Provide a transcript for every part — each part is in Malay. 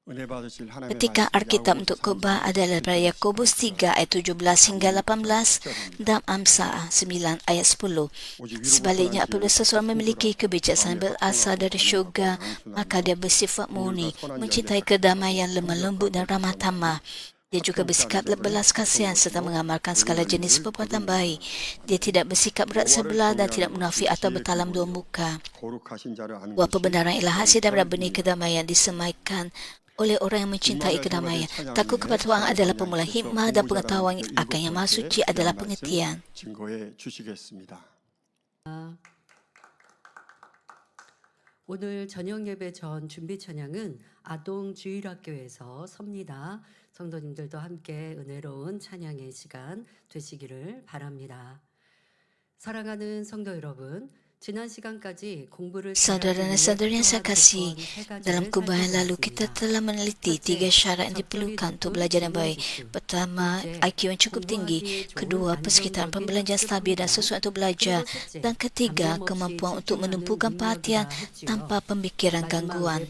Petikan Alkitab untuk khotbah adalah daripada Yakobus 3 ayat 17 hingga 18 dan Amsal 9 ayat 10. Sebaliknya, apabila seseorang memiliki kebijaksanaan berasal dari syurga, maka dia bersifat murni, mencintai kedamaian, lemah lembut dan ramah tamah. Dia juga bersikap berbelas kasihan serta mengamalkan segala jenis perbuatan baik. Dia tidak bersikap berat sebelah dan tidak munafik atau bertalam dua muka. Buah kebenaran ialah hasil daripada benih kedamaian disemaikan oleh orang yang mencintai kedamaian. Takut kepada Tuhan adalah permulaan hikmah dan pengetahuan akan yang maha suci adalah pengertian. 오늘 저녁 예배 전 준비 찬양은 아동 주일학교에서 섭니다. 성도님들도 함께 은혜로운 찬양의 시간 되시기를 바랍니다. 사랑하는 성도 여러분, 지난 시간까지 공부를 Saudara dan saudari yang saya kasih, dalam khotbah yang lalu kita telah meneliti 3 syarat yang diperlukan untuk belajar yang baik. Pertama, IQ yang cukup tinggi. Kedua, persekitaran pembelajaran stabil dan sesuai untuk belajar. Dan ketiga, kemampuan untuk menumpukan perhatian tanpa pemikiran gangguan.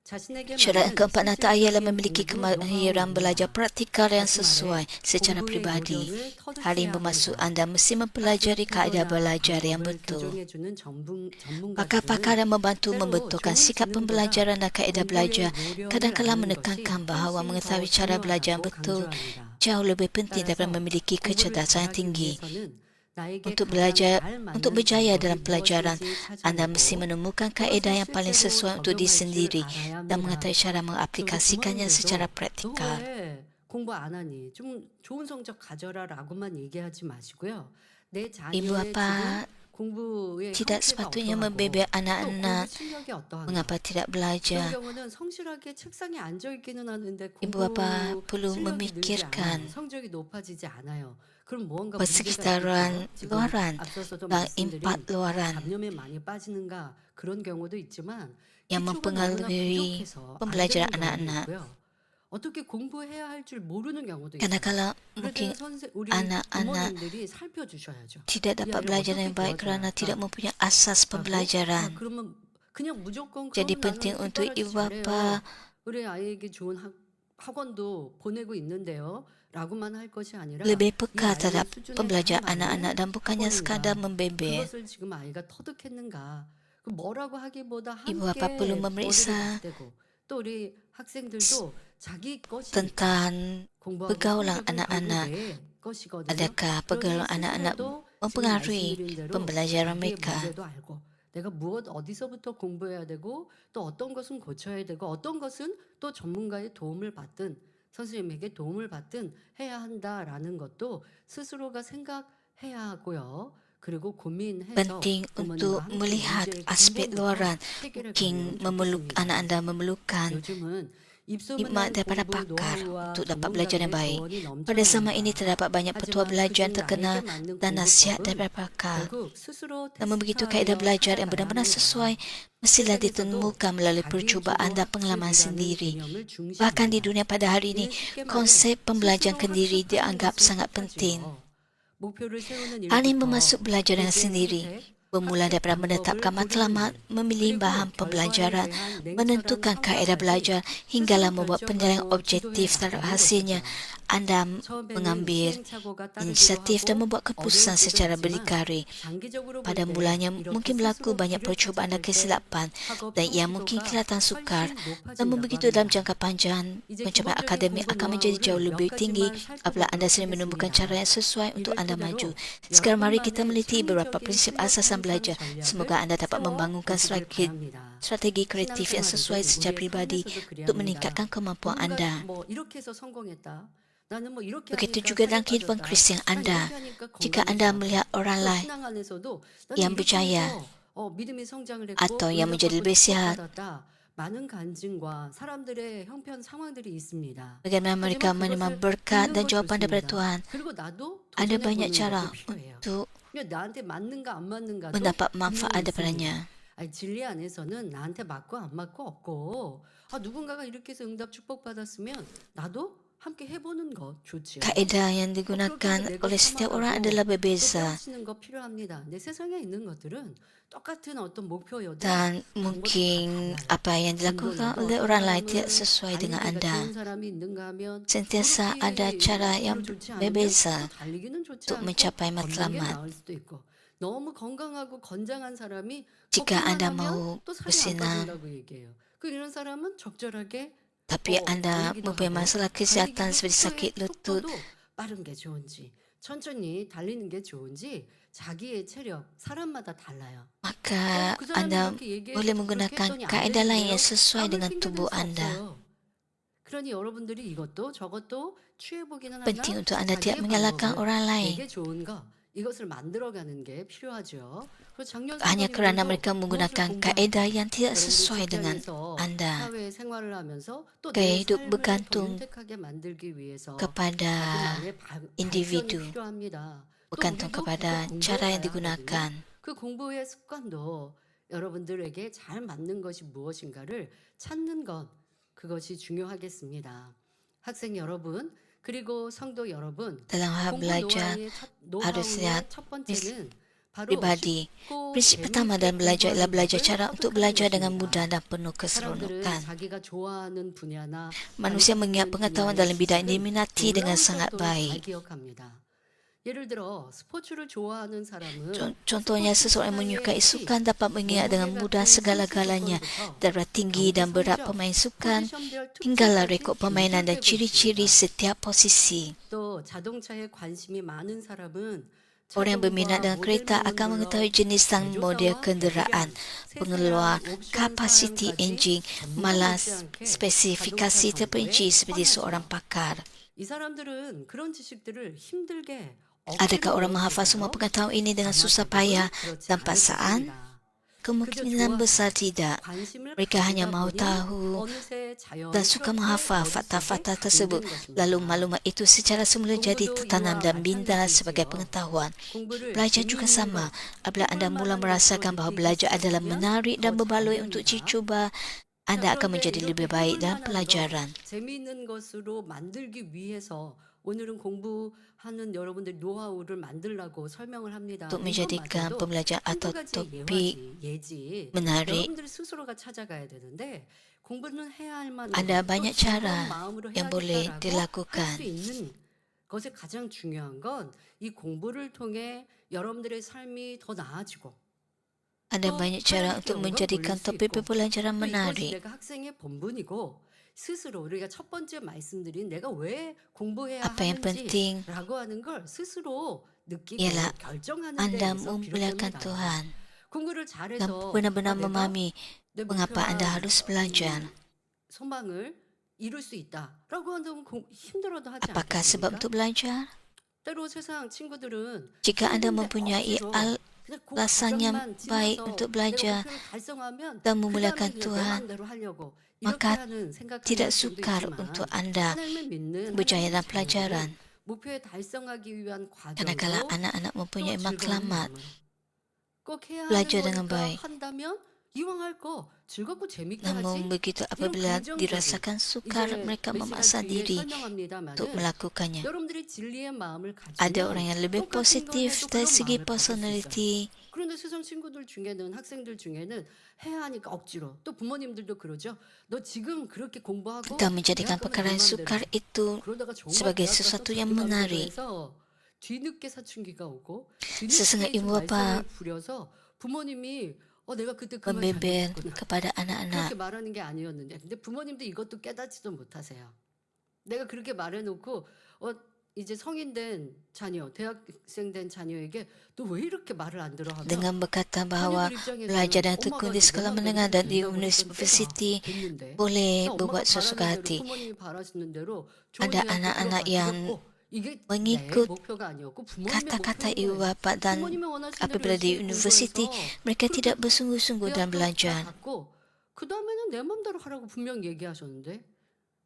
Syarat yang keempat nata ialah memiliki kemahiran belajar praktikal yang sesuai secara pribadi. Hal ini bermaksud anda mesti mempelajari kaedah belajar yang betul. Pakar-pakar yang membantu membetulkan sikap pembelajaran dan kaedah belajar kadang-kadang menekankan bahawa mengetahui cara belajar yang betul jauh lebih penting daripada memiliki kecerdasan yang tinggi. Untuk berjaya dalam pelajaran, anda mesti menemukan kaedah yang paling sesuai untuk diri sendiri dan mengetahui cara mengaplikasikannya secara praktikal. Ibu bapa tidak sepatutnya membebek anak-anak mengapa tidak belajar. Ibu bapa perlu memikirkan persekitaran luaran dan impak luaran yang mempengaruhi pembelajaran anak-anak. Kadang-kadang mungkin anak-anak tidak dapat belajar yang baik kerana tidak mempunyai asas pembelajaran. Jadi penting untuk ibu bapa lebih peka terhadap pembelajaran anak-anak dan bukannya sekadar membebel. Ibu bapa perlu memeriksa tentang pergaulan anak-anak. Adakah pergaulan anak-anak mempengaruhi pembelajaran mereka? 내가 어디서부터 공부해야 되고 또 어떤 것은 고쳐야 되고 어떤 것은 또 전문가의 도움을 받든 선생님에게 도움을 받든 해야 한다라는 것도 스스로가 생각해야 하고요. 그리고 고민해서 penting untuk melihat aspek luaran. Mungkin anak anda memerlukan hikmat daripada pakar untuk dapat belajar yang baik. Pada zaman ini terdapat banyak petua belajar yang terkenal dan nasihat daripada pakar. Namun begitu kaedah belajar yang benar-benar sesuai mestilah ditemukan melalui percubaan dan pengalaman sendiri. Bahkan di dunia pada hari ini, konsep pembelajaran sendiri dianggap sangat penting. Hal ini bermaksud belajar yang sendiri. Bermula daripada menetapkan matlamat, memilih bahan pembelajaran, menentukan kaedah belajar, hinggalah membuat penilaian objektif terhadap hasilnya. Anda mengambil inisiatif dan membuat keputusan secara berdikari. Pada mulanya mungkin berlaku banyak percubaan dan kesilapan dan ia mungkin kelihatan sukar. Namun begitu dalam jangka panjang, pencapaian akademik akan menjadi jauh lebih tinggi apabila anda sendiri menemukan cara yang sesuai untuk anda maju. Sekarang mari kita meneliti beberapa prinsip asas belajar. Semoga anda dapat membangunkan strategi kreatif yang sesuai secara pribadi untuk meningkatkan kemampuan anda. Begitu juga dalam kehidupan Kristian anda. Jika anda melihat orang lain yang berjaya atau yang menjadi lebih sihat, bagaimana mereka menerima berkat dan jawapan daripada Tuhan. Ada banyak cara untuk mendapat manfaat daripadanya. 진리 안에서는 나한테 맞고 안 맞고 없고 누군가가 이렇게 해서 응답 축복받았으면 나도 함께 해보는 거 좋지요. Kaedah yang 그렇게 digunakan 해서 내가 oleh setiap orang 사망하고 adalah 또 berbeza 깨우치는 거 필요합니다. 내 세상에 있는 것들은 똑같은 어떤 목표여도 dan 방법이 다 mungkin 달라요. apa yang dilakukan 전도여도 oleh 어떤 orang lain tidak 사람은 sesuai dengan 달리기가 좋은 Anda. 사람이 있는가 하면 Sentiasa ada 무릎이 cara 별로 yang 좋지 않으면 berbeza 또 달리기는 좋지 untuk 않고 mencapai 걷는 게 matlamat. 나을 수도 있고 너무 건강하고 건장한 사람이 Jika 걷기만 Anda 하면 mau 또 살이 안 bersenam 빠진다고 얘기해요. 이런 사람은 적절하게 tapi Anda 달리기도 mempunyai 하고 masalah kesihatan 달리기도 seperti sakit 속도의 lutut, 속도도 빠른 게 좋은지 천천히 달리는 게 좋은지 자기의 체력 사람마다 달라요. maka 그 사람이 Anda 그렇게 얘기해서 boleh 그렇게 menggunakan 했더니 안 kaedah lain 되는데요. yang sesuai 땀을 dengan 핑계댈 tubuh 수 Anda. 없어요. 그러니 여러분들이 이것도 저것도 취해보기는 Penting 하나 untuk Anda tidak 자기의 menyalahkan 방법을 orang lain 내게 좋은 거 이것을 만들어가는 게 필요하죠. 그래서 작년 hanya kerana 사모님들도 mereka 무엇을 menggunakan 공부할까? kaedah yang tidak 여러분들 sesuai dengan 직장에서 Anda. 사회 생활을 하면서 또 Gaya 내 hidup 삶을 더 bergantung 윤택하게 만들기 위해서 kepada 자기만의 발전이 individu, 필요합니다. 또 bergantung 우리도 kepada 계속 cara yang 공부해야 digunakan. 하거든요. 그 공부의 습관도 여러분들에게 잘 맞는 것이 무엇인가를 찾는 것 그것이 중요하겠습니다. 학생 여러분 그리고 성도 여러분 Dalam hal 공부 belajar harus 노하우의 lihat 첫 번째는 바로 pribadi. 쉽고 Prinsip pertama dalam 재미있게 belajar ialah 공부하는 belajar 법을 cara untuk 습득하는 belajar dengan 것입니다. mudah dan penuh 사람들은 keseronokan. 자기가 좋아하는 분야나 Manusia mengingat pengetahuan dalam bidang yang diminati dengan sangat 잘 baik. 기억합니다. 예를 들어 스포츠를 좋아하는 사람은 Contohnya, seseorang yang menyukai sukan dapat mengingat dengan mudah segala-galanya, darah tinggi dan berat pemain sukan, hinggalah rekod permainan dan ciri-ciri setiap posisi. 또 자동차에 관심이 많은 사람은 Orang yang berminat dengan kereta akan mengetahui jenis dan model kenderaan, pengeluar, kapasiti enjin, malah spesifikasi terperinci seperti seorang pakar. 이 사람들은 그런 지식들을 힘들게 Adakah orang menghafal semua pengetahuan ini dengan susah payah dan paksaan? Kemungkinan besar tidak. Mereka hanya mahu tahu dan suka menghafal fakta-fakta tersebut. Lalu maklumat itu secara semula jadi tertanam dan bintang sebagai pengetahuan. Belajar juga sama. Apabila anda mula merasakan bahawa belajar adalah menarik dan berbaloi untuk dicuba, anda akan menjadi lebih baik dalam pelajaran. 재미있는 것으로 만들기 위해서 오늘은 공부하는 여러분들 노하우를 만들라고 설명을 합니다. Untuk menjadikan 이것마저도 pembelajaran atau 한두 가지 topik 예지 menarik, 여러분들이 스스로가 찾아가야 되는데 공부는 해야 할 만한 ada 것, 또 banyak 즐거운 cara 마음으로 yang boleh 해야겠다라고 할 dilakukan. 수 있는 것에 가장 중요한 건 이 공부를 통해 여러분들의 삶이 더 나아지고 Ada banyak cara untuk menjadikan topik pembelajaran 또 이것이 menarik. 내가 학생의 본분이고 스스로 우리가 첫 번째 말씀드린 내가 왜 공부해야 Apa yang penting 하는지라고 하는 걸 스스로 느끼고 ialah 결정하는 Anda 데에서 memuliakan 비롯됩니다. Tuhan 공부를 dan 잘해서 benar-benar 내가 memahami 내 mengapa 목표와 Anda harus belajar. 소망을 이룰 수 있다라고 한다면 힘들어도 하지 Apakah sebab 않겠습니까? untuk belajar? 때로 세상 친구들은 Jika Anda 힘든데 mempunyai 억지로 그냥 그 alasan yang 과정만 baik 지나서 untuk 내가 belajar 목표를 달성하면 dan 그 memuliakan 다음에 그냥 내 Tuhan, 마음대로 하려고 이렇게 maka 하는 생각하는 tidak 학생도 sukar 있지만 untuk Anda 하나님을 믿는 berjaya 하나님의 dalam pelajaran. 자녀들은 목표에 달성하기 위한 Karena kalau 과정으로 anak-anak 또 mempunyai 즐거운 maklumat, 마음으로 꼭 해야 하는 belajar dengan 거니까 baik. 한다면 이왕 할 거 즐겁고 재밌게 Namun 하지. begitu 이런 apabila 긍정적인 dirasakan sukar, 이제 mereka 몇 memaksa 시간 뒤에 diri untuk 설명합니다만은 melakukannya. 여러분들이 진리의 마음을 Ada 가지면 orang yang lebih 똑같은 걸 positif 해도 dari 그런 segi 마음을 가질 수 있어요. personality. 그런데 세상 친구들 중에는 학생들 중에는 해야 하니까 억지로 또 부모님들도 그러죠. 너 지금 그렇게 공부하고 Dan menjadikan 대학 가면 perkara yang 네 sukar 맘대로 itu 그러다가 정말 sebagai 대학 가서 sesuatu 자기 yang 맘대로 menarik. 해서 뒤늦게 사춘기가 오고 Sesungguhnya 뒤늦게 ibu 좀 bapa 말썽을 부려서 부모님이 내가 그때 그 말 membeber 잘못했구나 kepada anak-anak. 그렇게 말하는 게 아니었는데 근데 부모님도 이것도 깨닫지도 못하세요. 내가 그렇게 말해놓고 이제 성인 된 자녀, 대학생 된 자녀에게 너 왜 이렇게 말을 안 들어 하면 Dengan berkata bahawa 자녀들 belajar dan 입장에서는 tekun 엄마가 di sekolah 내 맘대로 menengah 해도 dan di 된다고 했던 university 때가 됐는데 boleh 나 엄마가 berbuat sesuka 바라는 hati. 대로 부모님이 바라시는 대로 좋은 Ada 대학교 anak-anak 들어가 yang 들었고 이게 내 mengikut 목표가 아니었고 부모님의 kata-kata 목표인 ibu 거예요. bapa dan 부모님이 원하시는 대로 apabila di 열심히 university 공부해서 mereka 그렇게 tidak bersungguh-sungguh dalam 대학교 다 belajar. 갔고 그 다음에는 내 맘대로 하라고 분명 얘기하셨는데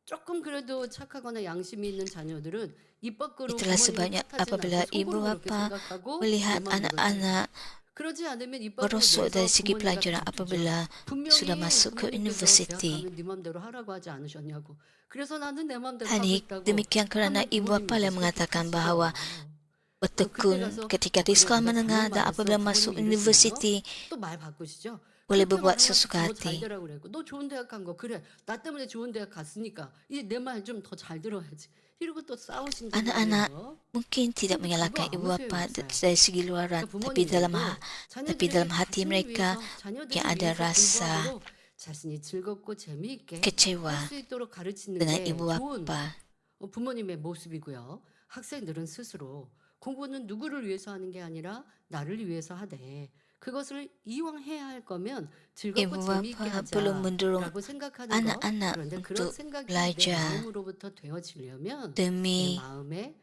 조금 그래도 착하거나 양심이 있는 자녀들은 입 밖으로 Itulah 부모님을 sebabnya 탓하지 apabila 않고 ibu 속으로 그렇게 bapa 생각하고 내 melihat 맘대로 살아요. anak-anak 그러지 않으면 입 밖으로 merosot dari 내서 segi 부모님과 pelajaran 다투죠. apabila sudah 분명히 masuk ke 부모님께서 대학 universiti. 가면 네 맘대로 하라고 하지 않으셨냐고. 그래서 나는 내 맘대로 하고 Hanik, 있다고 demikian kerana 하면 ibu bapa 부모님이 이제 yang mengatakan bahawa 설득하시죠. 그때 bertekun 가서 ketika di 그래 sekolah 네가 menengah 잘못 dan 말했어. apabila masuk 부모님 이러시나요? universiti 또 말 바꾸시죠. boleh 그렇게 berbuat 말해가지고 sesuka 더 잘 hati. 되라고 그랬고 너 좋은 대학 간 거 그래 나 때문에 좋은 대학 갔으니까 이제 내 말 좀 더 잘 들어야지 이러고 또 싸우신단 Anak-anak 말이에요. mungkin tidak 근데 그거 menyalahkan ibu 아무 bapa 소용이 없어요. dari segi luaran, 그러니까 tapi dalam 부모님들도 tapi dalam 자녀들에게 hati 자신을 mereka 위해서 자녀들을 mungkin ada 위해서 rasa 공부하도록 자신이 즐겁고 재미있게 kecewa 할 수 있도록 가르치는 dengan 게 ibu 좋은 bapa. 부모님의 모습이고요. 학생들은 스스로 공부는 누구를 위해서 하는 게 아니라 나를 위해서 하되 그것을 이왕 해야 할 거면 즐겁고 Ibu 재미있게 bapa perlu mendorong 하자라고 생각하는 것. anak-anak 그런데 그런 untuk 생각이 내 belajar 마음으로부터 되어지려면 내 demi 마음에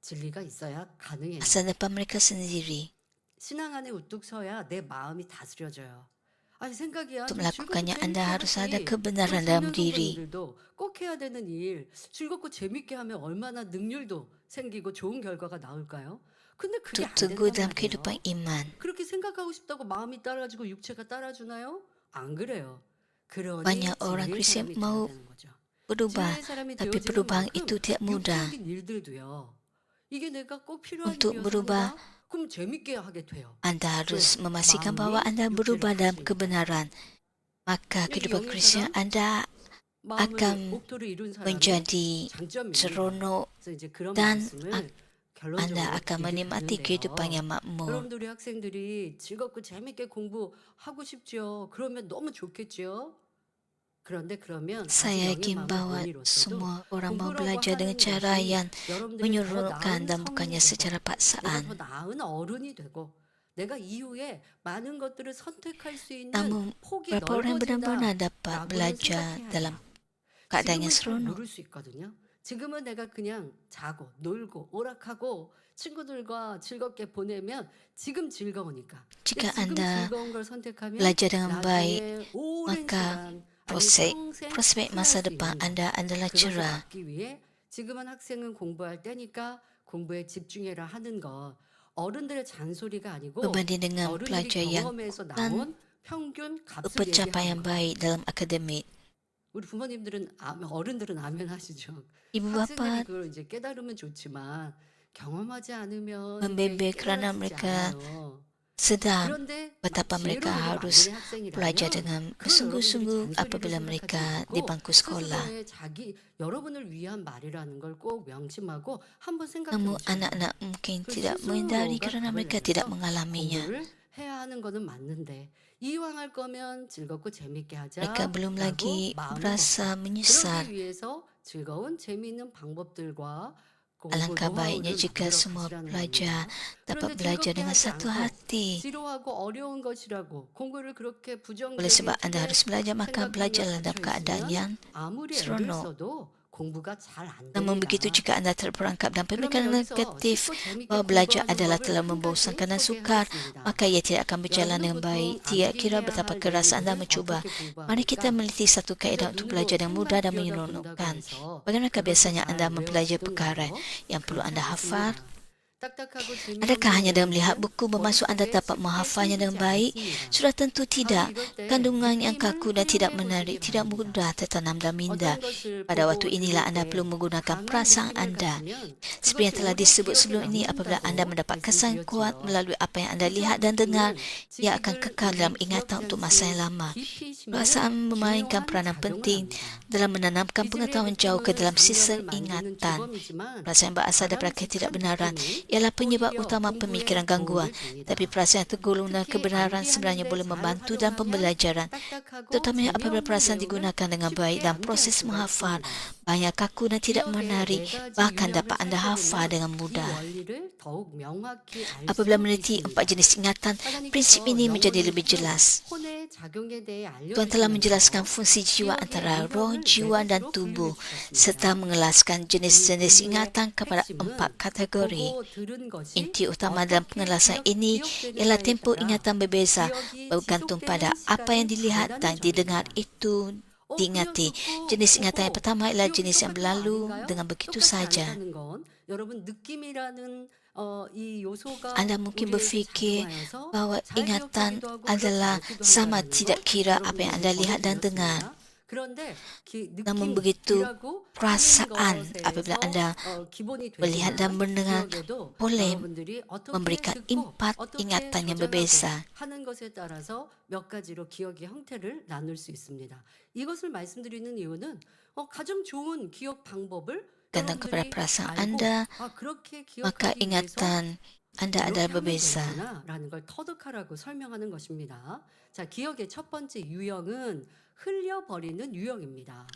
진리가 있어야 가능해요. masa depan mereka sendiri. 신앙 안에 우뚝 서야 내 마음이 다스려져요. 아니 생각이야 Untuk 좀 즐겁고 melakukannya, anda 재밌게 harus ada 하지. kebenaran 우리 dalam 청년 diri. 성도님들도 꼭 해야 되는 일 즐겁고 재밌게 하면 얼마나 능률도 생기고 좋은 결과가 나올까요? 근데 그게 Untuk 안 teguh 된단 dalam kehidupan 말이에요. iman. 그렇게 생각하고 싶다고 마음이 따라가지고 육체가 따라주나요? 안 그래요. 그러니 Banyak orang 진리의 Kristian 사람이 돼야 mau 되는 거죠. berubah, 진리의 사람이 tapi 되어지는 perubahan 만큼 itu tidak mudah. 육적인 일들도요. 이게 내가 꼭 필요한 Untuk 일이어서 berubah, 한다? 그럼 재밌게 하게 돼요. Anda harus 왜? memastikan bahawa 마음이 Anda 육체를 berubah dalam 다스리니까. kebenaran. Maka 여기 kehidupan 영의 Kristian 사람, Anda 마음을 akan 옥토를 이룬 사람의 menjadi 장점입니다. seronok 그래서 이제 그런 dan 말씀을 Anda 결론적으로 akan menikmati kehidupan yang makmur. 여러분들 우리 학생들이 즐겁고 재밌게 공부하고 싶죠. 그러면 너무 좋겠죠. 그런데 그러면 아직 Saya 영의 yakin 마음을 bahawa 본이로서도 semua orang mau 공부라고 belajar dengan 하는 cara 것이 yang 여러분들이 더 menyeronokkan 나은 dan 성인이 bukannya 되고 secara 내가 더 paksaan. 나은 어른이 되고 내가 이후에 많은 것들을 선택할 수 있는 Namun, 폭이 berapa orang benar-benar dapat 넓어진다라고는 belajar 생각해야 dalam 돼요. keadaan yang 지금은 잘 seronok. 모를 수 있거든요. 지금은 내가 그냥 자고 놀고 오락하고 친구들과 즐겁게 보내면 지금 즐거우니까. Jika 지금 Anda 즐거운 걸 선택하면 belajar dengan baik, 나중에 오랜 maka 시간 아니 prospek 평생 prospek 후회할 masa 수 depan 있는 거. Anda adalah 그것을 cerah. 막기 위해 지금은 학생은 공부할 때니까 공부에 집중해라 하는 것. 어른들의 잔소리가 아니고 Berbanding dengan 어른들이 pelajar yang 경험에서 bukan 나온 평균 값을 pencapaian 얘기하는 거. baik dalam akademik. 우리 부모님들은 어른들은 아멘 하시죠. Ibu 학생들이 bapa 그걸 이제 깨달으면 좋지만 경험하지 않으면 membebel 이게 kerana 깨달아지지 mereka 않아요. sedar 그런데 betapa 지혜로운 mereka 일을 harus 만드는 belajar 학생이라면 dengan 그건 여러분들이 bersungguh-sungguh 잔소리로 apabila 생각하지 mereka di 말고 bangku sekolah. 스스로의 자기 여러분을 위한 말이라는 걸 꼭 명심하고 한번 생각해 Namun 보셔야 돼요. anak-anak mungkin 그 tidak menghindari 스스로가 kerana 답을 mereka tidak 내면서 mengalaminya. 공부를 해야 하는 거는 맞는데 이왕 할 거면 즐겁고 재밌게 Mereka belum 하자라고 lagi 마음을 berasa 먹고 menyesal. 그러기 위해서 즐거운 재미있는 방법들과 공부 Alangkah baiknya 노하우를 jika 만들어 semua 가시라는 pelajar 겁니다. dapat 그런데 belajar 즐겁게 dengan 하지 satu 않고 hati. 지루하고 어려운 것이라고 공부를 그렇게 Oleh 부정적인 sebab Anda 틀에 harus belajar, maka 생각하며 belajarlah dalam 갇혀 keadaan 있으면 yang 아무리 애를 seronok. 써도 공부가 잘 안 Namun begitu 됩니다. jika Anda terperangkap dalam 그러면 pemikiran 여기서 negatif 쉽고 재밌게 bahwa belajar 공부하는 adalah 법을 telah 한 가지 membosankan dan sukar, 소개하겠습니다. maka ia tidak akan berjalan 여러분은 dengan baik. 보통 Tidak 암기 kira 해야 betapa 할 keras Anda 내용들을 mencuba. 어떻게 Mari kita 공부합니까? meneliti satu 먼저 kaedah untuk 눈으로 belajar yang mudah dan 책만 띄어다 본다고 menyeronokkan. 해서 Bagaimanakah 그것을 biasanya 잘 Anda mempelajari perkara 외워지던가요? yang perlu 그렇지 Anda hafal? 않습니다. 딱딱하고 재미없는 Adakah hanya dengan melihat 내용은 buku bermaksud Anda 머릿속에 dapat 쉽게 menghafalnya dengan 생기지 baik? 않습니다. Sudah tentu tidak. 바로 이럴 때 Kandungan yang kaku 느낌을 dan tidak 활용해 menarik 보시기 tidak 바랍니다. mudah tertanam dalam minda. 어떤 것을 Pada 보고 waktu inilah 들을 Anda 때 perlu menggunakan 강한 perasaan 느낌을 Anda. 가지면 Seperti yang 그것이 telah 오래 disebut 기억에 sebelum ini, apabila Anda 남는다고 mendapat kesan kuat 말씀드렸지요. melalui apa yang Anda lihat 이러한 dan dengar, 느낌은 ia akan 지식을 kekal dalam 우리 ingatan 기억 untuk masa yang 장치에 lama. 깊이 심는 Perasaan memainkan 중요한 peranan 작용을 penting 합니다. dalam menanamkan 이질의 pengetahuan jauh ke 느낌은 dalam sistem 장면을 만드는 ingatan. 주범이지만 Perasaan yang berasal daripada 가장 ketidakbenaran 직접한 ialah penyebab 오히려 utama 공부에 pemikiran gangguan. 도움을 Tapi 줍니다. perasaan yang tergolong dalam 특히 kebenaran sebenarnya 암기하는데 boleh 잘 membantu dalam 활용하면 pembelajaran. 딱딱하고 Terutamanya apabila 재미없는 perasaan 내용을 digunakan dengan baik 쉽게 dalam 암기할 proses 수가 menghafal. 있습니다. Banyak kaku dan tidak 기억의 menarik, 네 가지 bahkan 유형을 dapat Anda hafal 살펴보면 dengan 이 mudah. 원리를 더욱 명확히 알 Apabila 수 meneliti 있습니다. 4 jenis ingatan, prinsip 하나님께서 ini menjadi 영혼의 lebih jelas. 혼의 작용에 대해 Tuhan telah menjelaskan 알려주시면서 fungsi jiwa 기억의 antara roh, 유형을 네 jiwa dan 가지로 tubuh, 분류해 serta 주셨습니다. mengelaskan jenis-jenis 이 ingatan kepada 핵심은 4 kategori. 보고 들은 것이 Inti utama dalam 어떻게 pengelasan ini ialah tempoh ingatan berbeza, bergantung pada apa yang dilihat dan didengar itu diingati. Jenis ingatan yang pertama ialah jenis yang berlalu dengan begitu saja. 여러분 느낌이라는 이 요소가 Anda mungkin 우리에게 berfikir 작용하여서 bahawa ingatan 자연스럽기도 하고 adalah 그렇지 않기도 sama 한다는 tidak 거 kira apa yang Anda 여러분들이 lihat dan 전해 dengar. 들었습니다. 그런데 Namun begitu 느낌이라고 하는 perasaan 것에서 apabila Anda 기본이 melihat dan 되지만 mendengar 기억에도 boleh 여러분들이 어떻게 memberikan 듣고 impak 어떻게 ingatan yang 저장하고 berbeza. 하는 것에 따라서 몇 가지로 기억의 형태를 나눌 수 있습니다. 이것을 말씀드리는 이유는 가장 좋은 기억 방법을 Gantung kepada 여러분들이 perasaan 알고 Anda, 그렇게 maka 기억하기 위해서 ingatan Anda 이렇게 adalah 하면 berbeza. 되는구나라는 걸 터득하라고 설명하는 것입니다. 자, 기억의 첫 번째 유형은 흘려버리는 유형입니다.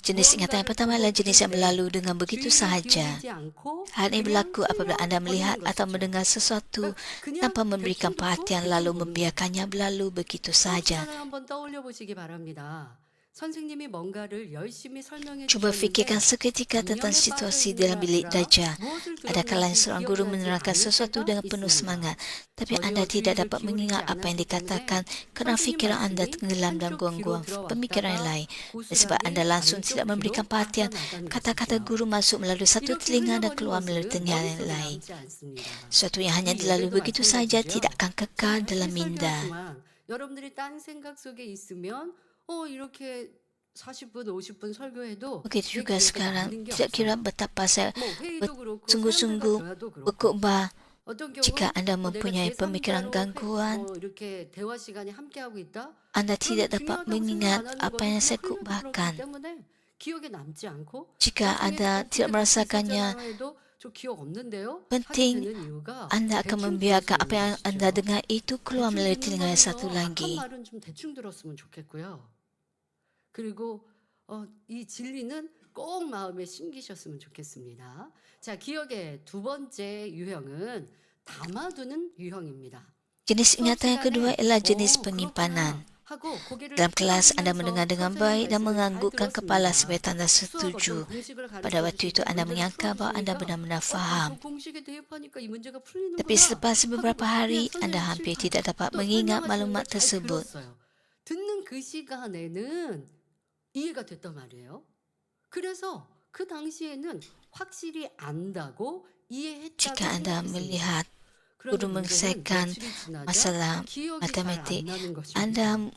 Jenis ingatan yang pertama adalah jenis yang berlalu dengan begitu 주의를 sahaja. 기울이지 않고 Hal ini 그냥 berlaku apabila Anda melihat 흘려버리는 atau 것이죠. mendengar sesuatu 그냥 tanpa memberikan 대충 듣고 perhatian 대충 lalu 보는 거. membiarkannya berlalu begitu saja. 상상을 한번 떠올려 보시기 바랍니다. 선생님이 뭔가를 열심히 설명해 Cuba fikirkan 주셨는데 seketika tentang situasi dalam bilik belajar. Adakala seorang guru menerangkan sesuatu dengan penuh semangat, tapi Anda tidak dapat mengingat apa yang dikatakan kerana fikiran Anda tenggelam dalam guang-guang pemikiran yang lain. Dan sebab Anda langsung tidak memberikan perhatian, kata-kata guru masuk melalui satu telinga dan keluar melalui telinga yang lain. Sesuatu yang hanya dilalui begitu saja tidak akan kekal dalam minda. 여러분들이 딴 생각 속에 있으면 이렇게 40분, 50분 설교해도 Begitu juga 내 기억에 sekarang, 남는 게 tidak 없어요. kira betapa saya 뭐 회의도 그렇고 bersungguh-sungguh 사용자가 전화도 그렇고 berkhutbah. 어떤 Jika 경우는 Anda 내가 mempunyai pemikiran 제3자로 gangguan, 이렇게 대화 시간에 함께하고 있다. Anda 그러면 tidak dapat 중요하다고 mengingat 생각 안 하는 apa 거는 yang 그냥 saya 흘려들었기 khutbahkan. 때문에 기억에 남지 않고 Jika 나중에 Anda 꼭 tidak 그때 merasakannya 있었잖아 해도 저 기억 없는데요. 하게 penting, 되는 이유가 Anda akan 대충 membiarkan 들었다는 apa yang Anda 것이죠. dengar itu keluar 대충 melalui 듣는 telinga yang satu 거는요. 악한 lagi. 말은 좀 대충 들었으면 좋겠고요. 그리고 이 진리는 꼭 마음에 심기셨으면 좋겠습니다. 자, 기억의 두 번째 유형은 담아두는 유형입니다. Jenis 수업 ingatan yang kedua 시간에 ialah jenis 그렇구나 penyimpanan. 하고 고개를 Dalam kelas Anda 끄덕이면서 mendengar dengan 선생님 baik dan 말씀을 잘 menganggukkan kepala sebagai 들었습니다. tanda 수업 setuju. 어떤 공식을 Pada 가르쳐 waktu itu 주시고 Anda 문제를 menyangka bahawa Anda 풀어주시니까 benar-benar 저 faham. 공식에 대입하니까 이 문제가 Tapi 풀리는구나 selepas 하고 beberapa hari, 그냥 Anda 선생님 hampir 칠판 tidak dapat 또 mengingat 설명하시는 maklumat 걸 잘 tersebut. 들었어요. 듣는 그 시간에는 이해가 됐단 말이에요. 그래서 그 당시에는 확실히 안다고 이해했다고 Jika Anda 생각했습니다. melihat 그런데 guru 문제는 menyelesaikan 며칠이 지나자 masalah 기억이 잘 안 matematik, 나는 것입니다. Anda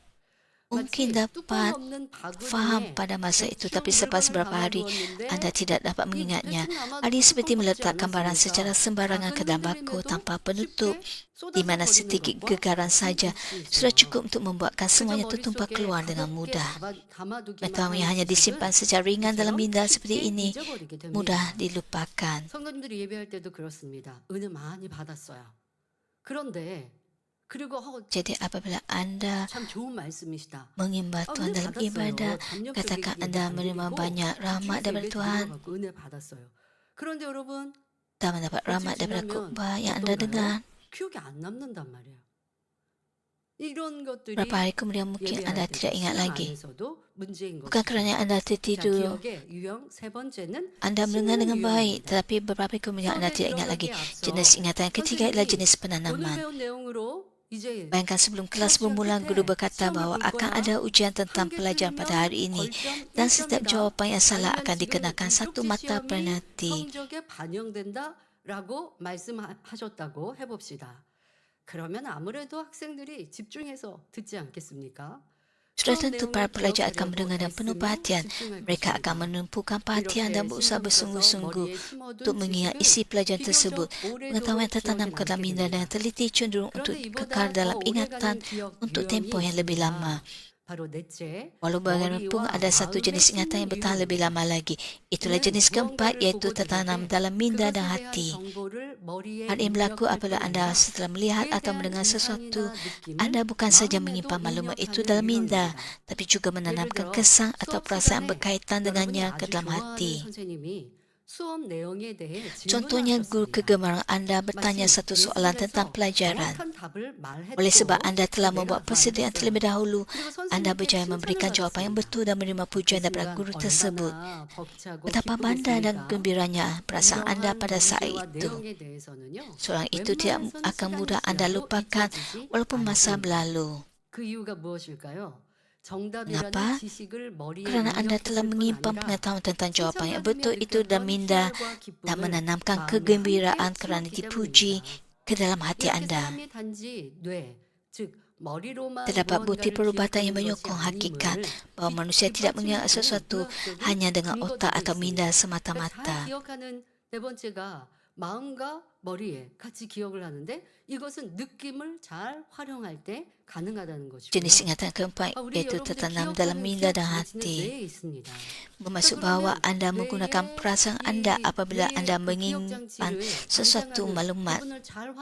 mungkin 마치 뚜껑 dapat 없는 faham 바구니에 pada masa itu, 대충 tapi selepas 물건을 beberapa hari 담아두었는데 Anda tidak dapat 이 mengingatnya. 대충 Hal 담아두고 ini seperti 뚜껑 덮지 meletakkan barang 않았으니까 secara sembarangan ke dalam bako 흔들림에도 tanpa penutup, 쉽게 di mana 쏟아져 버리는 sedikit 것과 gegaran 같은 saja 이치이죠. sudah cukup untuk membuatkan 그저 semuanya tertumpah 머릿속에 keluar dengan 가볍게 mudah. 담아두기만 Pengetahuan yang 하는 hanya disimpan 지식은 secara ringan dalam 이처럼 minda seperti 쉽게 ini 잊어버리게 됩니다. mudah dilupakan. 성도님들이 예배할 때도 그렇습니다. 은혜 많이 받았어요. 그런데 그리고 Jadi apabila Anda 참 좋은 말씀이시다. mengimbau Tuhan 은혜 dalam 받았어요. ibadah, 담력적인 katakan 얘기 Anda 안 menerima 드리고 banyak rahmat 주일에서 daripada 예배 Tuhan 드려갖고 은혜 받았어요. 그런데 여러분 dan mendapat rahmat daripada 지나면 khutbah yang Anda dengar. 기억이 안 남는단 말이에요. 이런 것들이 Beberapa hari kemudian mungkin Anda 예배할 때 tidak ingat 신앙 lagi. 안에서도 문제인 Bukan 것이죠. kerana Anda 자, tertidur, 기억의 유형 세 번째는 Anda mendengar dengan baik, 심는 tetapi beberapa hari kemudian Anda 수업에 tidak ingat lagi. 들어가기에 앞서 Jenis ingatan yang ketiga ialah jenis 오늘 penanaman. 배운 내용으로 이제 Bayangkan sebelum kelas bermula, guru berkata bahawa akan ada ujian tentang pelajaran pada hari ini dan setiap jawapan yang salah akan dikenakan satu mata penalti. 성적에 반영된다라고 말씀하셨다고 해봅시다. 그러면 아무래도 학생들이 집중해서 듣지 않겠습니까? Sudah tentu para pelajar akan mendengar dan penuh perhatian. Mereka akan menumpukan perhatian dan berusaha bersungguh-sungguh untuk mengingat isi pelajaran tersebut. Pengetahuan yang tertanam ke dalam minda dan teliti cenderung untuk kekal dalam ingatan untuk tempoh yang lebih lama. 바로 넷째, Walau bagaimanapun ada satu jenis ingatan yang bertahan lebih lama lagi. Itulah jenis keempat, iaitu tertanam dalam minda dan hati. Hal ini berlaku apabila Anda setelah melihat atau mendengar sesuatu, Anda bukan saja menyimpan maklumat itu dalam minda, tapi juga menanamkan kesan atau perasaan berkaitan dengannya ke dalam hati. Contohnya, guru kegemaran Anda bertanya satu soalan tentang pelajaran. Oleh sebab Anda telah membuat persediaan terlebih dahulu, Anda berjaya memberikan jawapan yang betul dan menerima pujian daripada guru tersebut. Betapa bangga dan gembiranya perasaan Anda pada saat itu. Soalan itu tidak akan mudah Anda lupakan walaupun masa berlalu. 그 이유가 무엇일까요? 정답이라는 Mengapa? 지식을 머리에 Kerana anda telah 입력했을 뿐 menyimpan 아니라 pengetahuan tentang jawapan yang 칭찬받으며 betul itu dan 느꼈던 minda 희열과 dan 기쁨을 menanamkan 마음에 함께 kegembiraan kerana 심었기 dipuji 때문입니다. ke dalam hati 이렇게 anda. 사람이 단지 뇌, 즉 머리로만 Terdapat bukti 무언가를 perubatan yang 기억하는 것이 menyokong hakikat 아님을 bahawa manusia tidak mengingat 뒷받침해주는 sesuatu 의학적인 hanya dengan otak 근거들도 atau minda 있습니다. 그러니까 잘 semata-mata. 기억하는 네 번째가 마음과 머리에 같이 기억을 하는데 이것은 느낌을 잘 활용할 때 가능하다는 Jenis 것이고요. ingatan keempat 우리 iaitu 여러분들 tertanam dalam 기억하는 minda 기억 dan 장치는 hati. 뇌에 있습니다. Bermaksud 그러면 bahawa anda menggunakan 뇌의 perasaan anda apabila 뇌의 anda 그 기억 menyimpan 장치를 sesuatu 장착하는 maklumat 부분을 잘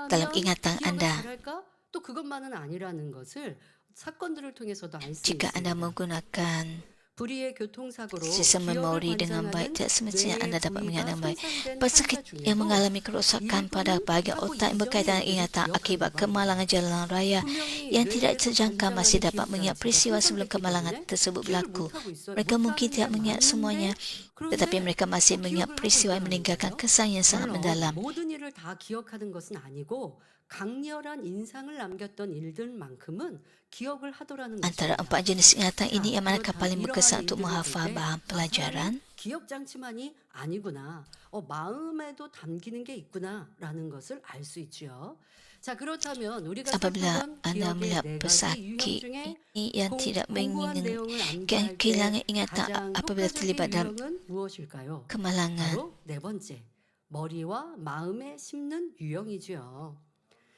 dalam 활용하면 ingatan 기억을 anda. 잘할까? 또 그것만은 아니라는 것을 사건들을 통해서도 알 수 Jika anda 있습니다. menggunakan 불의의 교통사고로 sistem 기억을 memori dengan 관장하는 baik, tidak semestinya anda 뇌의 dapat mengingat 부위가 dengan baik. 손상된 Pesakit 환자 yang 중에도 mengalami kerosakan pada 일부는 bahagian 사고 otak yang berkaitan dengan 이전의 ingatan 일들을 akibat 기억하기도 kemalangan 합니다. jalan raya 분명히 yang tidak 뇌에서 terjangka masih 관장하는 dapat 기억 mengingat 장치가 peristiwa sebelum 손상됐기 kemalangan 때문에 tersebut 기억을 berlaku. 못하고 있어요. Mereka mungkin 못하는 게 tidak mengingat semuanya, 맞는데 tetapi 그런데 mereka masih mengingat 기억을 하고 peristiwa yang 있더라는 meninggalkan 거예요. kesan yang sangat 물론 mendalam. 모든 일을 다 기억하는 것은 아니고 강렬한 인상을 남겼던 일들만큼은 기억을 하더라는 Antara 것입니다. empat jenis ingatan ini yang manakah 그렇다면 paling berkesan 이러한 untuk 일들을 menghafal 볼 때 bahan pelajaran? 사람은 기억 장치만이 아니구나. 마음에도 담기는 게 있구나라는 것을 알 수 있지요. 자, 그렇다면 우리가 Apabila 살펴본 anda 기억의 melihat 네 가지 pesakit 유형 중에 ini yang tidak 공고한 menginginkan 내용을 암기할 때 kehilangan ingatan 가장 apabila 효과적인 terlibat dalam 유형은 무엇일까요? kemalangan. 바로 네 번째, 머리와 마음에 심는 유형이지요.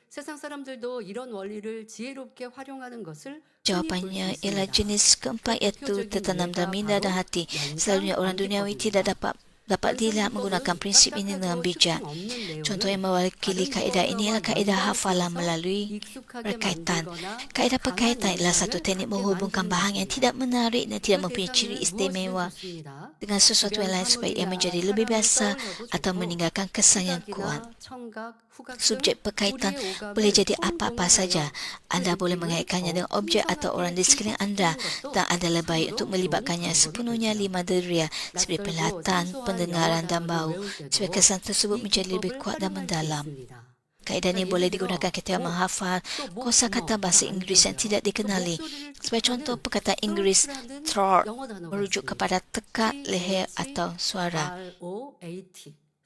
세상 사람들도 이런 원리를 지혜롭게 활용하는 것을 흔히 볼 수 Jawapannya ialah 있습니다. jenis keempat iaitu 대표적인 tertanam dalam 예가 minda dan 바로 hati. 연상 Selalunya orang duniawi tidak 암기법입니다. dapat dilihat 연상 menggunakan 기법은 prinsip ini dengan 딱딱하고 bijak. 특징 없는 Contoh yang 내용을 mewakili 다른 kaedah ini ialah 기법과 kaedah 연관을 hafalan 지어서 melalui 익숙하게 berkaitan. 만들거나 Kaedah 강한 perkaitan ialah satu 연상을 teknik 갖게 menghubungkan 만드는 bahan yang 것입니다. tidak menarik dan tidak 그 mempunyai ciri 대상은 무엇이든 istimewa 좋습니다. dengan sesuatu yang 주변 lain supaya ia 사물이나 menjadi lebih 사람을 biasa 떠올려도 atau 좋고 meninggalkan kesan yang kuat. 시각이나 청각, 후각 등 Subjek perkaitan 우리의 오감을 boleh jadi apa-apa saja. 총동원하여 그 Anda boleh 느낌을 mengaitkannya 더 dengan objek atau orang di sekeliling anda 풍성하게 dan adalah baik 참으로 untuk 좋은 melibatkannya 방법이 sepenuhnya 되죠. lima deria seperti 낯설고 penglihatan, 생소한 pendengaran 영어 dan 단어를 bau 외울 supaya 때도 kesan tersebut 이 menjadi lebih 기법을 kuat dan 활용할 수 mendalam. 있습니다. Kaedah ini 예를 boleh 들어 digunakan ketika 목, menghafal 또 kosakata 목구멍 bahasa 잘 안 Inggeris yang 들어요. tidak 그 dikenali. 목소리를 Sebagai contoh, 뜻하는 perkataan Inggeris throat라는 throat 영어 단어가 merujuk 있습니다. kepada tekak, leher atau suara. THROAT,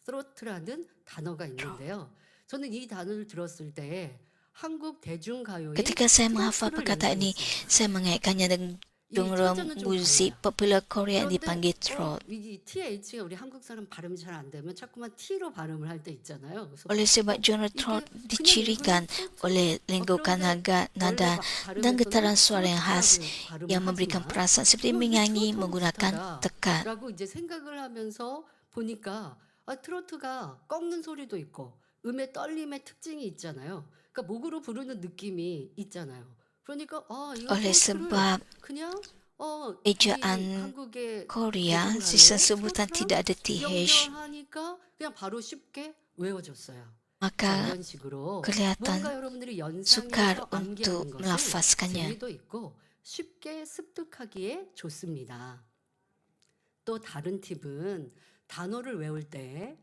throat라는 단어가 있는데요. 저는 이 단어를 들었을 때 한국 대중가요의 Ketika saya menghafal 트로트를 perkataan ini, 연상했습니다. saya mengaitkannya dengan 이 genre 철자는 좀 muzik 달라요. popular Korea yang 그런데 dipanggil throat. 이 TH가 우리 한국 사람 발음이 잘 안 되면 자꾸만 T로 발음을 할 때 있잖아요. 그래서 Oleh sebab genre 이게 throat 그냥 dicirikan 일본의 oleh lengkukan 그런데 nada 원래 dan 발음에서는 getaran suara yang khas 트로트라고 yang 발음을 memberikan 하지만 perasaan seperti 이거 menyanyi 트로트하고 menggunakan tekat. 비슷하다라고 이제 생각을 하면서 보니까 트로트가 꺾는 소리도 있고 음의 떨림의 특징이 있잖아요. 그러니까 목으로 부르는 느낌이 있잖아요. 그러니까 이거 Oleh 트로트를 sebab 그냥 우리 ejaan 한국의 Korea, 대중가요에 sistem sebutan 트로트랑 tidak ada TH, 연결하니까 그냥 바로 쉽게 외워졌어요. 자, maka 이런 식으로 kelihatan 뭔가 여러분들이 sukar 연상해서 암기하는 untuk 것은 melafazkannya. 재미도 있고 쉽게 습득하기에 좋습니다. 또 다른 팁은 단어를 외울 때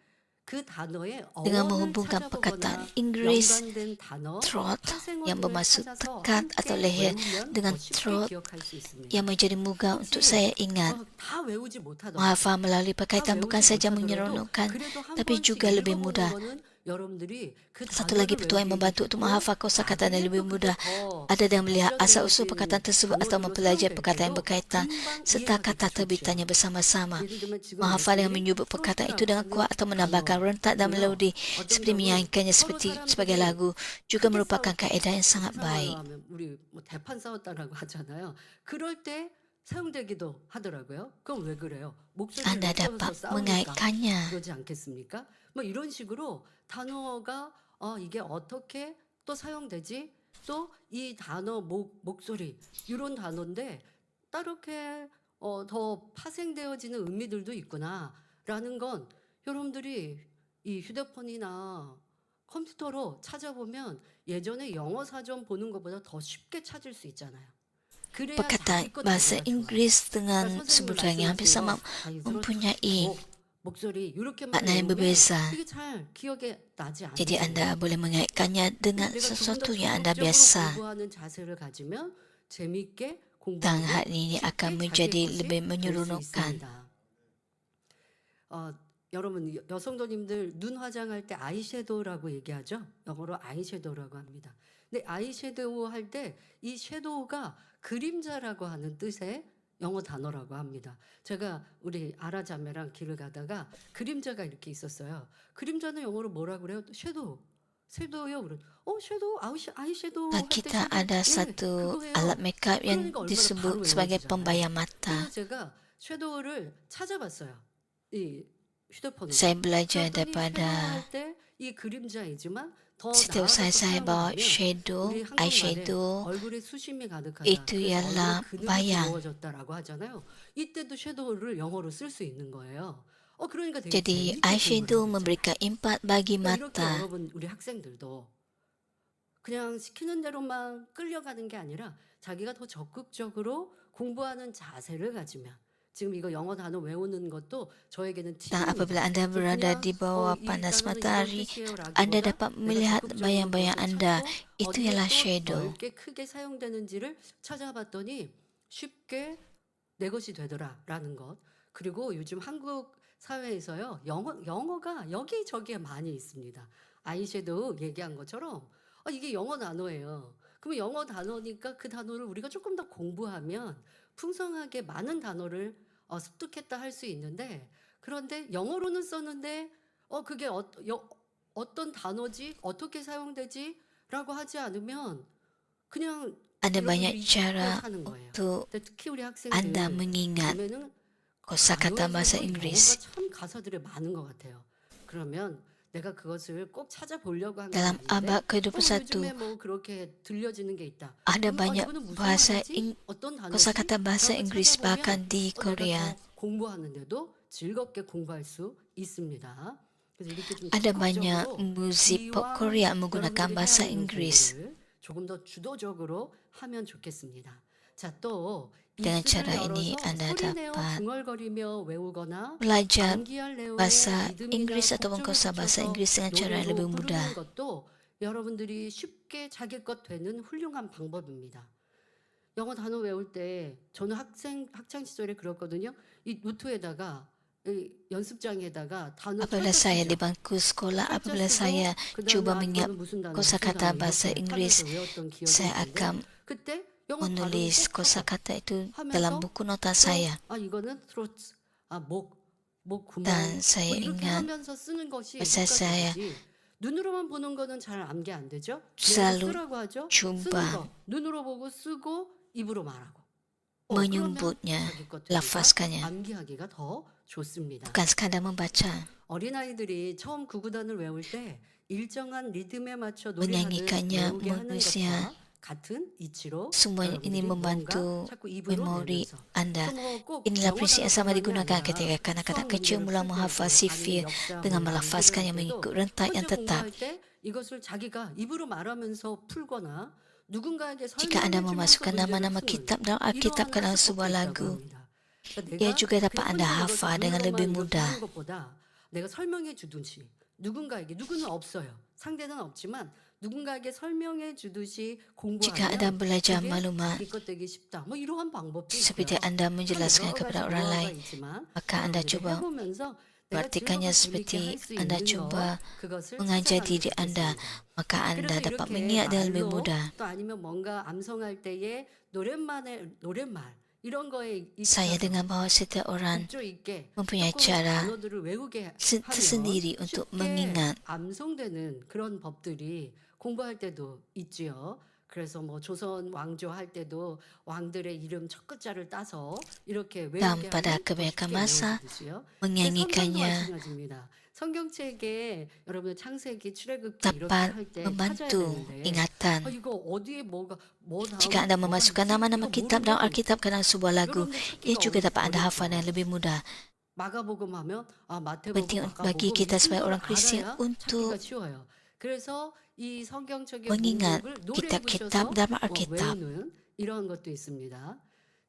그 단어의 Dengan 어원을 menghubungkan perkataan 찾아보거나 Inggeris 연관된 단어, throat yang 파생어들을 bermaksud 찾아서 tekat atau 함께 leher 외우면 dengan 더 쉽게 throat 기억할 수 있습니다. yang menjadi mudah untuk 혹시 saya ingat. 다 외우지 못하더라도 Menghafal melalui 다 perkaitan bukan 외우지 saja 못하더라도 menyeronokkan, 그래도 한 tapi 번씩 juga lebih 읽어보는 mudah. 거는 여러분들이 그 Satu lagi 단어를 petua yang 외우기도 membantu untuk 좋고 menghafal kosakata dan 나중에 lebih 또 그게 mudah 더 ada dengan melihat 발전될 asal-usul 수 perkataan 있는 tersebut atau 단어로 mempelajari 사용될 perkataan yang 때도 berkaitan 금방 serta 이해하기도 kata 좋지요. terbitanya bersama-sama. 예를 들면 지금 Menghafal dengan 여러분이 menyebut perkataan itu dengan 트로트라고 kuat atau menambahkan rentak dan 단어고요. melodi 어떤 seperti 경우 menyanyikannya 서로 seperti sebagai 사람들이 lagu juga 크게 merupakan 싸울 때 kaedah yang sangat 세상말로 baik. 하면 우리 뭐 대판 싸웠다라고 하잖아요. 그럴 때 사용되기도 하더라고요. 그럼 왜 그래요? 목소리를 Anda 높여서 dapat 싸우니까 mengaitkannya. 그러지 않겠습니까? 뭐 이런 식으로 단어가 이게 어떻게 또 사용되지? 또 이 단어 목소리 이런 단어인데 따르게 더 파생되어지는 의미들도 있구나라는 건 여러분들이 이 휴대폰이나 컴퓨터로 찾아보면 예전에 영어 사전 보는 것보다 더 쉽게 찾을 수 있잖아요. 그래야 Perkataan 자기 것 bahasa 단어가 좋아요. Inggris dengan 그러니까 선생님이 sebutan yang hampir sama 말씀하신 거 mempunyai 목소리 이렇게만 makna yang 외우면 berbeza. 이게 잘 기억에 나지 Jadi 않죠. anda boleh mengaitkannya dengan 내가 조금 더 sesuatu yang anda 적극적으로 biasa. 공부하는 자세를 가지면 재미있게 tentang 공부하고 hal ini 쉽게 akan 자기의 menjadi 것이 lebih 될 수 menyeronokkan. 있습니다. 여러분 여성도님들 눈 화장할 때 아이섀도우라고 얘기하죠. 영어로 아이섀도우라고 합니다. 근데 아이섀도우 할 때 이 섀도우가 그림자라고 하는 뜻의 영어 단어라고 합니다. 제가 우리 아라 자매랑 길을 가다가 그림자가 이렇게 있었어요. 그림자는 영어로 뭐라고 그래요? 섀도우. 섀도우요. 그래. 섀도우, 아이섀도우 할 때 Kita 섀도우. ada 예, satu 그거예요. alat makeup yang 그러니까 얼마나 바로 disebut sebagai 외워지잖아요. pembayar mata. 그래서 제가 섀도우를 찾아봤어요. 이 휴대폰으로. Saya belajar 그랬더니 섀도우 daripada 할 때 이 그림자이지만 더 setiap 나아가서 saya 사용을 bawa 하면 shadow, 우리 한국말에 eyeshadow, 얼굴에 수심이 가득하다. itu 그래서 ialah 얼굴 근육이 bayang. 부러워졌다라고 하잖아요. 이때도 섀도우를 영어로 쓸 수 있는 거예요. 그러니까 되게 Jadi 재밌게 공부를 eyeshadow 하고 memberikan impak bagi 있잖아요. 이렇게 mata. 여러분 우리 학생들도 그냥 시키는 대로만 끌려가는 게 아니라 자기가 더 적극적으로 공부하는 자세를 가지면 지금 이거 영어 단어 외우는 것도 저에게는 Dan 팁입니다. apabila Anda 그래서 berada 그냥 di bawah 이 panas 단어는 이런 matahari, 뜻이에요라기보다 Anda dapat 내가 melihat 적극적으로 bayang-bayang 그것을 Anda. 찾고 Itu 어디에 ialah 또 shadow. 넓게 크게 사용되는지를 찾아봤더니 쉽게 내 것이 되더라라는 것. 그리고 요즘 한국 사회에서요 영어가 여기저기에 많이 있습니다. 아이섀도우 얘기한 것처럼 이게 영어 단어예요. 그러면 영어 단어니까 그 단어를 우리가 조금 더 공부하면 풍성하게 많은 단어를 습득했다 할 수 있는데 그런데 영어로는 썼는데 그게 어떤 단어지 어떻게 사용되지라고 하지 않으면 그냥 Ada 여러분들이 banyak 잊고 cara 사는 거예요. untuk 근데 특히 우리 Anda 학생들 mengingat 보면은 kosakata bahasa 단어에서도 Inggris. 영어가 참 가사들이 많은 것 같아요. 그러면 내가 그것을 꼭 찾아보려고 한 건 Dalam 아닌데 abad 요즘에 ke-21, 뭐 그렇게 들려지는 게 있다. ada 그러면 banyak 이거는 무슨 bahasa 말이지? 어떤 단어지? kosakata bahasa 라고 Inggris 찾아보면 bahkan di 내가 Korea. 더 공부하는데도 즐겁게 공부할 수 있습니다. 그래서 이렇게 좀 Ada banyak 적극적으로 musik pop 기왕 Korea menggunakan 여러분들이 bahasa 해야 하는 Inggris. 공부를 조금 더 주도적으로 하면 좋겠습니다. 자, 또 Dengan 입술을 cara ini 열어서 Anda 소리내어 dapat 중얼거리며 외우거나 belajar 암기할 내용에 bahasa 리듬이나 Inggris ataupun 곡조를 kosa bahasa 붙여서 Inggris dengan cara yang lebih 노래로 mudah. 부르는 것도 여러분들이 쉽게 자기 것 되는 훌륭한 방법입니다. 영어 단어 외울 때 저는 학창 시절에 그랬거든요. 이 노트에다가 이 연습장에다가 단어 Apabila 철자 saya di 쓰죠. bangku sekolah, 철자 apabila saya 쓰고 cuba 그다음에 mengingat 이거는 무슨 단어 kosakata bahasa 이렇게 Inggris, 하면서 외웠던 기억이 saya 있는데 akan 그때 영어 발음 menulis 꼭 하고 kosakata itu 하면서 dalam buku nota saya. 이거는 throat, 목 구멍 Dan saya 이렇게 ingat 하면서 쓰는 것이 bahasa saya 습관되지. 눈으로만 보는 거는 잘 암기 안 되죠. selalu 쓰라고 하죠. 쓰는 cuba 거 눈으로 보고 쓰고 입으로 말하고. 그러면 menyebutnya, 자기 것 되니까 lafazkannya, 암기하기가 더 좋습니다. bukan sekadar membaca. 어린아이들이 처음 구구단을 외울 때 일정한 리듬에 맞춰 노래하듯 Menyanyikannya, 외우게 하는 menulisnya, 것과 같은 이치로 semua ini 여러분들이 membantu 뭔가 자꾸 입으로 memori 내면서 Anda. 꼭 Inilah 영어 prinsip yang sama 단어뿐만이 digunakan 아니라 ketika kanak-kanak 수학 kecil 문제를 mula 풀 menghafal 때도 sifir 아니면 역사 dengan 뭐 melafazkan yang 문제를 할 때도 mengikut rentak yang 현재 tetap. 공부할 때 이것을 자기가 입으로 말하면서 풀거나 누군가에게 Jika Anda 설명해주면서 memasukkan 문제를 nama-nama 푸는 kitab dalam Alkitab 이러한 ke dalam 학습법도 sebuah 있다고 lagu, 합니다. 그러니까 ia 내가 juga dapat 그냥 Anda 혼자 이것을 hafal dengan lebih 눈으로만 이렇게 mudah. 하는 것보다 내가 설명해 주듯이 누군가는 없어요. 상대는 없지만 누군가에게 설명해 주듯이 Jika Anda 공부하면 belajar 그게 maklumat 자기 것 되기 쉽다. 뭐 이러한 방법도 seperti 있고요. Anda 그런 menjelaskannya 여러 가지 kepada orang 노하우가 lain, 있지만 maka Anda 여러분들이 coba 해보면서 내가 mengartikannya 즐겁고 재밌게 seperti 할 수 Anda 있는 coba 것 그것을 mengajar 찾아가면 diri Anda, 좋겠습니다. maka Anda 그래서 dapat 이렇게 mengingat dengan lebih 말로 mudah. 또 아니면 뭔가 암송할 때에 노랫말 이런 거에 Saya 익혀서 dengar bahawa setiap orang 곡조 있게 mempunyai 조금 cara 단어들을 외우게 tersendiri 하면 untuk 쉽게 mengingat. 암송되는 그런 법들이 공부할 때도 있지요. 그래서 뭐 조선 왕조 할 때도 왕들의 이름 첫 글자를 따서 이렇게 Dan 외우게 pada 하면 더 kebanyakan 쉽게 masa 외워지듯이요. 근데 성경도 menyanyikannya 마찬가지입니다. 성경책에 여러분 창세기 출애굽기 이렇게 dapat 할 때 찾아야 membantu 되는데 ingatan. 이거 어디에 뭐 Jika Anda 뭐가 memasukkan 있지? nama-nama 이거 kitab dalam 모르면 Alkitab ke dalam sebuah lagu, 여러분들 ia 찾기가 juga dapat Anda hafal 어렵죠. dengan lebih mudah. 마가복음 하면 마태복음, Penting bagi 마가복음 kita 이 sebagai 순서를 orang Kristian 알아야 untuk 찾기가 쉬워요. 그래서 이 성경책의 mengingat 목록을 노래에 kitab-kitab 붙여서 dalam Alkitab. 외우는 이런 것도 있습니다.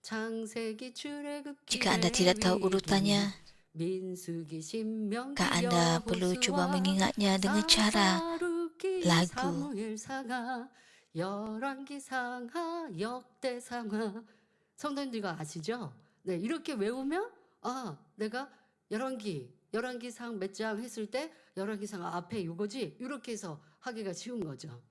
창세기, 출애굽기, Jika Anda tidak tahu urutannya, 민수기, 신명기, maka Anda perlu coba 여호수아, mengingatnya dengan cara 사사루기, lagu. 사무엘상하, 열왕기상하, 역대상하 성도님들과 아시죠? 네, 이렇게 외우면 내가 열왕기상 몇 장 했을 때 열왕기상 앞에 이거지 이렇게 해서 하기가 쉬운 거죠.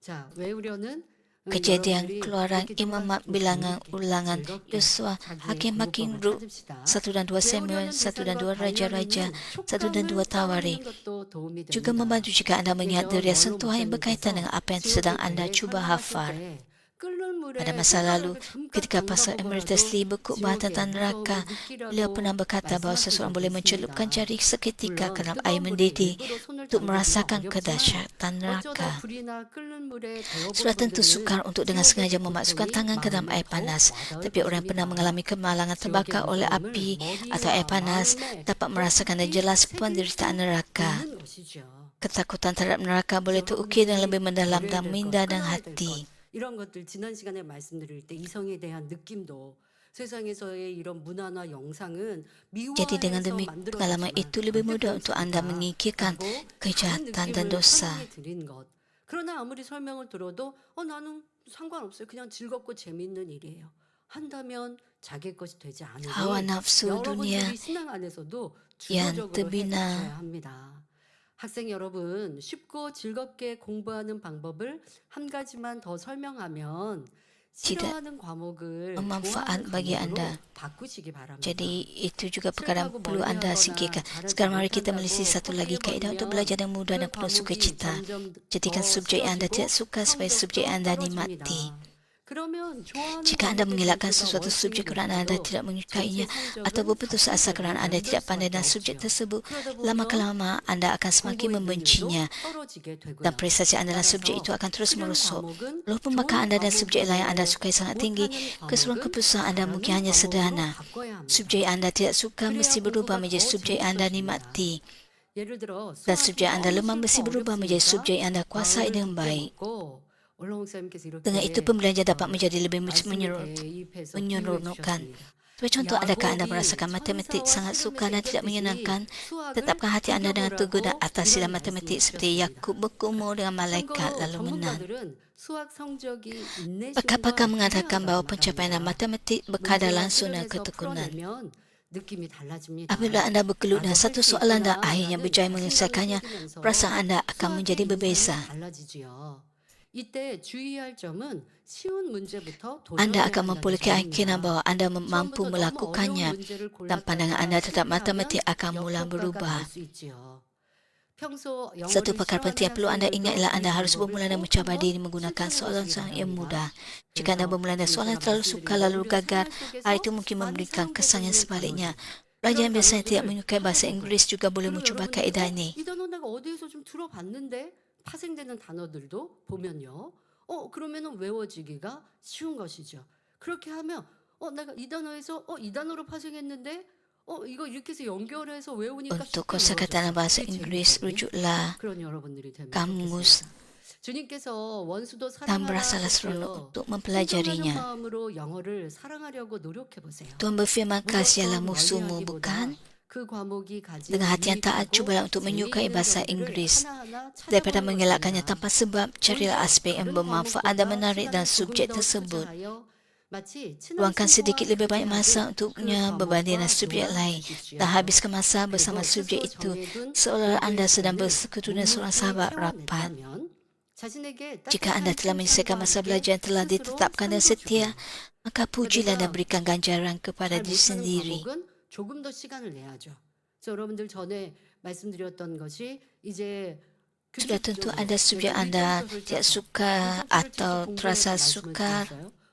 자, 외우려는 Kejadian 여러분들이 Keluaran 이렇게 좀 Imamat 하시고 Bilangan 재미있게 Ulangan 즐겁게 Yosua 자기의 Hakim Makin 공부법을 Ru 찾읍시다. 1 dan 2 Samuel 외우려는 1 dan 대상과 2 Raja-Raja 관련 있는 1 dan 2 촉감을 Tawari 떠올리는 것도 도움이 juga 됩니다. membantu jika Anda melihat 예전 dari 원로 sentuhan yang berkaitan 목사님께서 dengan apa yang sedang 지옥에 Anda 대해 cuba 설명하실 hafal. 때 끓는 Pada 물에 masa lalu, 손가락을 잠깐 ketika 담가 Pastor Emeritus 보고라도 Lee berkhutbah 지옥의 tentang neraka, 무서움을 beliau pernah 느끼라고 berkata bahawa 말씀하신 seseorang 적이 boleh mencelupkan 있습니다. jari seketika ke 물론 dalam air 뜨거운 물에 mendidih 일부러 손을 untuk 담그기가 merasakan 어렵지만 kedahsyatan 어쩌다 neraka. 불이나 끓는 물에 데워본 Sudah tentu 분들은 sukar untuk dengan 지옥의 sengaja 그 memasukkan 고통이 tangan ke dalam 마음에 air 더욱 panas, 와닿을 tapi orang yang pernah 것입니다. mengalami kemalangan 지옥의 terbakar oleh 무서움을 api atau 머리와 air panas 마음에 dapat 더 merasakan dan 깊이 jelas 새길 penderitaan 수 neraka. 있는 것이죠. Ketakutan terhadap neraka boleh terukir dan lebih mendalam 배려야 dalam 될 것, minda dan 끌어야 될 것, hati. 이런 것들 지난 시간에 말씀드릴 때 이성에 대한 느낌도 세상에서의 이런 문화나 영상은 Jadi dengan 미화해서 demi pengalaman 만들어졌지만 itu lebih 절대 mudah untuk anda 그렇지 mengikirkan 않다라고 다른 kejahatan dan 느낌을 dosa. 상황에 드린 것. 그러나 아무리 설명을 들어도 나는 상관없어요. 그냥 즐겁고 재밌는 일이에요. 한다면 자기 것이 되지 Hawa 않으니 nafsu dunia 여러분들이 신앙 안에서도 yang 주도적으로 terbina 해주셔야 합니다. 학생 여러분, 쉽고 즐겁게 공부하는 방법을 한 가지만 더 설명하면 tidak 싫어하는 과목을 bermanfaat 좋아하는 bagi 과목으로 anda. 바꾸시기 바랍니다. Jadi itu juga perkara yang 싫다고 perlu anda 멀리하거나 singkirkan. 잘하지 Sekarang mari kita 못한다고 melisi satu lagi kaedah untuk belajar 포기해버리면 yang mudah 그 dan penuh 과목이 sukacita. 점점 Jadikan 더 subjek yang anda tidak 싫어지고 suka sebagai subjek yang 성적도 anda nikmati. 떨어집니다. 그러면 좋아하는 Jika anda 과목의 mengelakkan 점수가 sesuatu 월등히 subjek kerana anda 높아도 tidak menyukainya 전체 atau 성적은 berputus asa kerana anda tidak pandai dengan subjek tersebut, lama-kelama anda akan semakin 공부의 membencinya 능률도 떨어지게 되고요. dan prestasi anda dalam subjek 따라서 itu akan terus 싫은 merosot. 과목은 Walaupun 좋은 bakat anda dan subjek lain yang anda 과목으로, sukai sangat tinggi, 못하는 keseluruhan 과목은 keputusan anda mungkin 잘하는 hanya 과목으로 sederhana. 바꿔야 합니다. Subjek yang anda tidak suka 그래야 mesti berubah 공부가 menjadi 더 subjek yang anda 재밌어집니다. nikmati. 예를 들어 Dan 수학이 subjek yang anda 너무 lemah mesti 싫고 berubah menjadi 어렵으니까 subjek yang anda kuasai 마음을 dengan 굳게 baik. 먹고 원로 목사님께서 Dengan itu 이렇게 pembelajar dapat menjadi lebih 말씀을 대입해서 비유해 menyeronokkan. 주셨습니다. Sebagai contoh, adakah anda 야곱이 merasakan matematik 천사와 sangat 씨름에서 sukar dan tidak 이겼듯이 menyenangkan? 수학을 Tetapkan hati anda dengan teguh dan 이겨보라고 atasilah 이런 matematik 말씀을 seperti 주셨습니다. Yakub berkumur dengan malaikat 참고로 lalu menang. 전문가들은 수학 성적이 Pakar-pakar 인내심과 mengatakan bahawa 유리하다고 pencapaian dalam 말합니다. matematik berkadar 문제와 langsung dengan 실험에서 ketekunan. 풀어내면 느낌이 달라집니다. Apabila anda bergelut dengan 나도 할 satu 수 soalan dan 있구나 akhirnya 라는 berjaya 자신감이 menyelesaikannya, 생기면서 perasaan anda akan 수학의 menjadi 인상이 berbeza. 달라지지요. 이때 주의할 점은 쉬운 문제부터 Anda 도전해야 akan 한다는 mempunyai keyakinan 점입니다. bahawa anda mampu 처음부터 너무 어려운 melakukannya 문제를 dan pandangan anda 골랐다가 terhadap matematik 실패하면 akan mula 역효과가 berubah. 날 수 있지요. 평소 Satu 영어를 perkara penting yang perlu anda 싫어하는 ingat ialah anda 학생들도 harus 이 bermula dan 방법을 mencabar 꼭 diri 한번 menggunakan 실천해 soalan-soalan 보시기 yang 바랍니다. mudah. Jika anda 그래서 bermula dengan soalan 제가 yang terlalu sukar 말씀드린 lalu 대로 우리가 gagal, 생활 hal 속에서 itu mungkin 많이 memberikan kesan yang 사용되고 있는 sebaliknya. 단어들, Pelajar yang 그런 biasanya tidak 단어들을 menyukai bahasa 찾아보고 Inggeris juga boleh 그리고 mencuba 여러분들이 kaedah ini. 이 단어 내가 어디에서 좀 들어봤는데 파생되는 단어들도 보면요. 그러면은 외워지기가 쉬운 것이죠. 그렇게 하면 내가 이 단어에서 이 단어로 파생했는데 이거 이렇게 해서 연결해서 외우니까 Untuk 쉽게 kosakata dalam 외워졌어. bahasa 그게 Inggeris, 재밌거든요. rujuklah 그런 여러분들이 되면 kamus 좋겠습니다. 주님께서 원수도 dan 사랑하라 berasalah seronok 했고요. untuk 순종하는 mempelajarinya. 마음으로 영어를 사랑하려고 노력해 보세요. Tuhan berfirman, kasihalah 무조건 musuhmu, 멀리하기보다 bukan? 그 과목이 가진 Dengan hati yang taat, 유익하고 cubalah untuk menyukai 재미있는 bahasa 점들을 Inggeris. 하나하나 Daripada 찾아보는 mengelakkannya 것입니다. tanpa sebab, carilah 오히려 aspek yang 다른 bermanfaat dan 과목보다 menarik dalam 시간을 조금 subjek 더 tersebut. 투자하여 마치 친한 Luangkan sedikit 친구와 lebih banyak masa 교제하듯 그 untuknya berbanding dengan 과목과 subjek lain 놀아주십시오. dan habiskan masa 그리고 bersama subjek 스스로 itu 정해둔 seolah anda 공부의 sedang 시간을 bersekutu dengan seorang 묵묵히 sahabat rapat. 채워냈다면 자신에게 Jika anda 따뜻한 telah menyelesaikan 칭찬과 masa 함께 belajar yang telah 스스로 ditetapkan dan 상도 setia, 주세요. maka pujilah dan 내가 berikan ganjaran kepada 잘 diri 못하는 sendiri. 과목은 조금 더 시간을 내야죠. 그래서 여러분들 전에 말씀드렸던 것이 이제 Sudah tentu 규칙적으로 ada subjek 내가 anda 1점부터 tidak 설정해서 suka atau terasa sukar,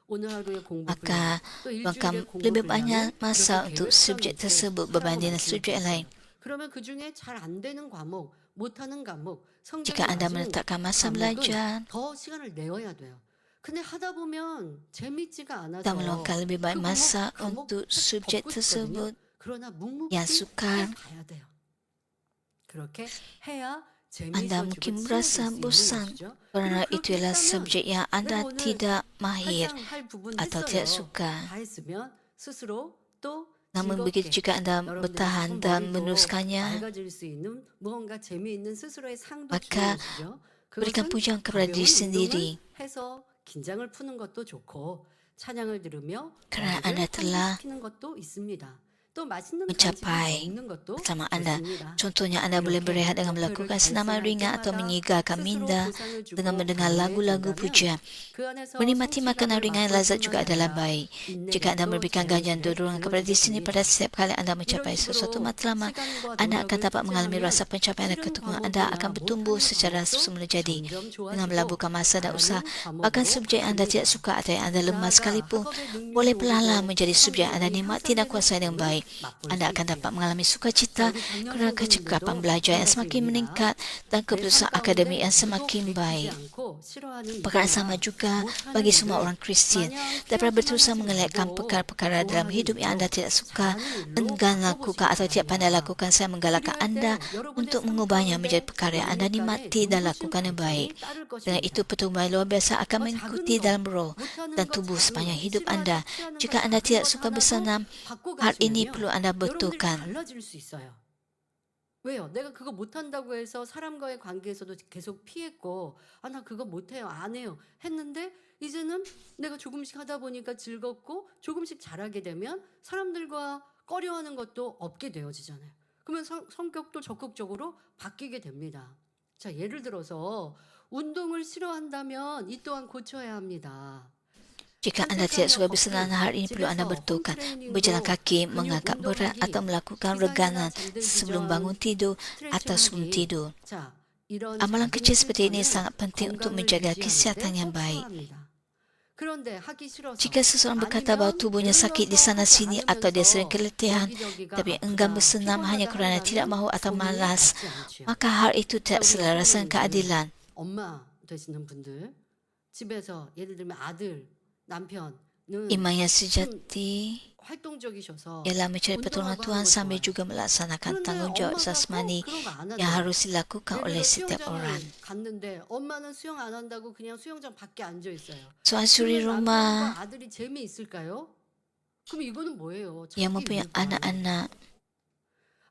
오늘 하루의 공부 maka 또 luangkan 일주일의 공부 lebih 분량을 banyak 이렇게 masa untuk 계획성 subjek 있게 tersebut 하라고 berbanding dengan 말씀을 subjek lain. 드렸어요. 그러면 그 중에 잘 안 되는 과목, 못하는 과목, 성적이 Jika anda 낮은 menetapkan masa 과목은 belajar 더 시간을 내어야 돼요. 근데 하다 보면 재밌지가 않아서 dan meluangkan lebih 그 banyak masa 과목 untuk 사실 subjek 접고 싶거든요. tersebut 그러나 묵묵히 yang sukar, 해봐야 돼요. 그렇게 해야 anda 재미있어지고 mungkin 친해질 merasa 수 있는 bosan 것이죠. kerana 그리고 itu 그렇게 ialah 했다면 subjek yang anda 내가 오늘 tidak mahir 할할 부분 atau 했어요. tidak suka. 다 했으면 스스로 또 Namun begitu 즐겁게 jika anda 여러분들이 bertahan 조금 dan 머리도 meneruskannya, 맑아질 수 있는 무언가 재미있는 스스로의 상도 maka 주는 것이죠. berikan 그것은 pujian kepada diri 가벼운 sendiri. 운동을 해서 긴장을 푸는 것도 좋고 찬양을 들으며 Karena 머리를 Anda telah 환기시키는 것도 있습니다. 또 맛있는 mencapai 간식을 먹는 것도 bersama Anda. 있습니다. Contohnya Anda boleh 이렇게 berehat dengan 목표를 melakukan senaman 달성할 ringan atau 때마다 menyegarkan 스스로 minda 보상을 dengan 주고 mendengar 격려해 lagu-lagu 준다면 pujian. 그 안에서 Menikmati makanan 성취감을 ringan 맛볼 lazat 뿐만 juga adalah 아니라 baik. Jika Anda 인내력도 memberikan ganjaran 자연스레 dorongan kepada 길러지게 diri sendiri 됩니다. pada setiap kali Anda 이런 mencapai sesuatu 식으로 matlamat, 시간과 Anda akan 노력을 dapat mengalami 투자하면 rasa pencapaian dan 싫은 keteguhan. Anda akan 과목이나 bertumbuh 못하는 secara 과목도 semula jadi. 점점 Dengan 좋아지고 melabuhkan masa dan usaha, 잘하는 bahkan 과목으로 subjek yang Anda tidak 바뀝니다. suka atau yang Anda lemah 자아가 sekalipun, 학업의 능률이 boleh perlahan 오르고 menjadi subjek yang Anda 성취감이 nikmati dan 향상되는 kuasai dengan 기쁨을 baik. 맛볼 Anda 수 akan dapat 있지요. mengalami 자, sukacita 우리 작년 kerana kecekapan 선생님들도 belajar yang semakin 마찬가지입니다. meningkat dan 내 삶 keputusan akademik 가운데 yang 유독 semakin 내키지 baik. 않고 싫어하는 Perkara sama 일이나 juga 못하는 bagi semua 일을 orang Kristian. 마냥 Daripada 피하기만 berusaha 하지 mengelakkan 말고 perkara-perkara dalam 좋아하는 hidup yang Anda 일로 tidak suka, 잘하는 일로 enggan 바꿔보시기 lakukan atau tidak pandai 바랍니다. lakukan, saya menggalakkan 필요할 Anda 때 여러분의 untuk 삶 mengubahnya menjadi 가운데 perkara yang Anda 영육간의 nikmati dan 눈부신 lakukan yang baik. 발전이 따를 Dengan itu 것입니다. pertumbuhan luar biasa akan 작은 mengikuti 것, dalam roh 못하는 dan 것, tubuh 작은 sepanjang 것, hidup 싫어하는 Anda. 것, 피하는 것, Jika Anda 작은 tidak 것 suka 하나도 bersenam, 바꿔 hal ini 가시려면 perlu Anda 여러분들이 betulkan. 달라질 수 있어요. 왜요? 내가 그거 못한다고 해서 사람과의 관계에서도 계속 피했고, 아, 나 그거 못해요, 안 해요 했는데 이제는 내가 조금씩 하다 보니까 즐겁고 조금씩 잘하게 되면 사람들과 꺼려하는 것도 없게 되어지잖아요. 그러면 성격도 적극적으로 바뀌게 됩니다. 자, 예를 들어서 운동을 싫어한다면 이 또한 고쳐야 합니다. Jika Anda tidak suka bersenam, hal ini perlu Anda 집에서 betulkan. 홈트레이닝으로 Berjalan kaki, 근육 mengangkat berat atau 운동하기, melakukan 기상이나 regangan 잠들기 sebelum 전 bangun tidur atau sebelum 스트레칭하기. tidur. 자, 이런 Amalan 작은 kecil seperti ini 실천은 sangat penting untuk 건강을 menjaga 유지하는데 kesihatan yang 꼭 baik. 필요합니다. 그런데 하기 싫어서 Jika seseorang berkata bahawa 아니면 tubuhnya sakit di 게을러서 sana 하지 sini atau dia sering 않으면서 keletihan, 여기저기가 tapi enggan 아프다, bersenam hanya 피곤하다 kerana tidak 한다면 mahu atau 고민이 malas, 맞지 않지요. maka hal itu 자, tidak 우리 selaras dengan 어떤 keadilan. 분들은 엄마 되시는 분들 집에서 예를 들면 아들, 남편은 Iman yang 좀 sejati 활동적이셔서 ialah mencari pertolongan 운동하고 하는 Tuhan 거 sambil 좋아해요. juga melaksanakan 그런데 tanggungjawab 엄마가 꼭 jasmani 그런 거 안 yang 한대요. harus dilakukan 예를 oleh 들어 setiap orang. 수영장을 갔는데 엄마는 수영 안 한다고 그냥 수영장 밖에 앉아 있어요. Soal suri 그러면 rumah 남편과 아들이 재미있을까요? 그럼 이거는 뭐예요? yang 자기 mempunyai 위해. anak-anak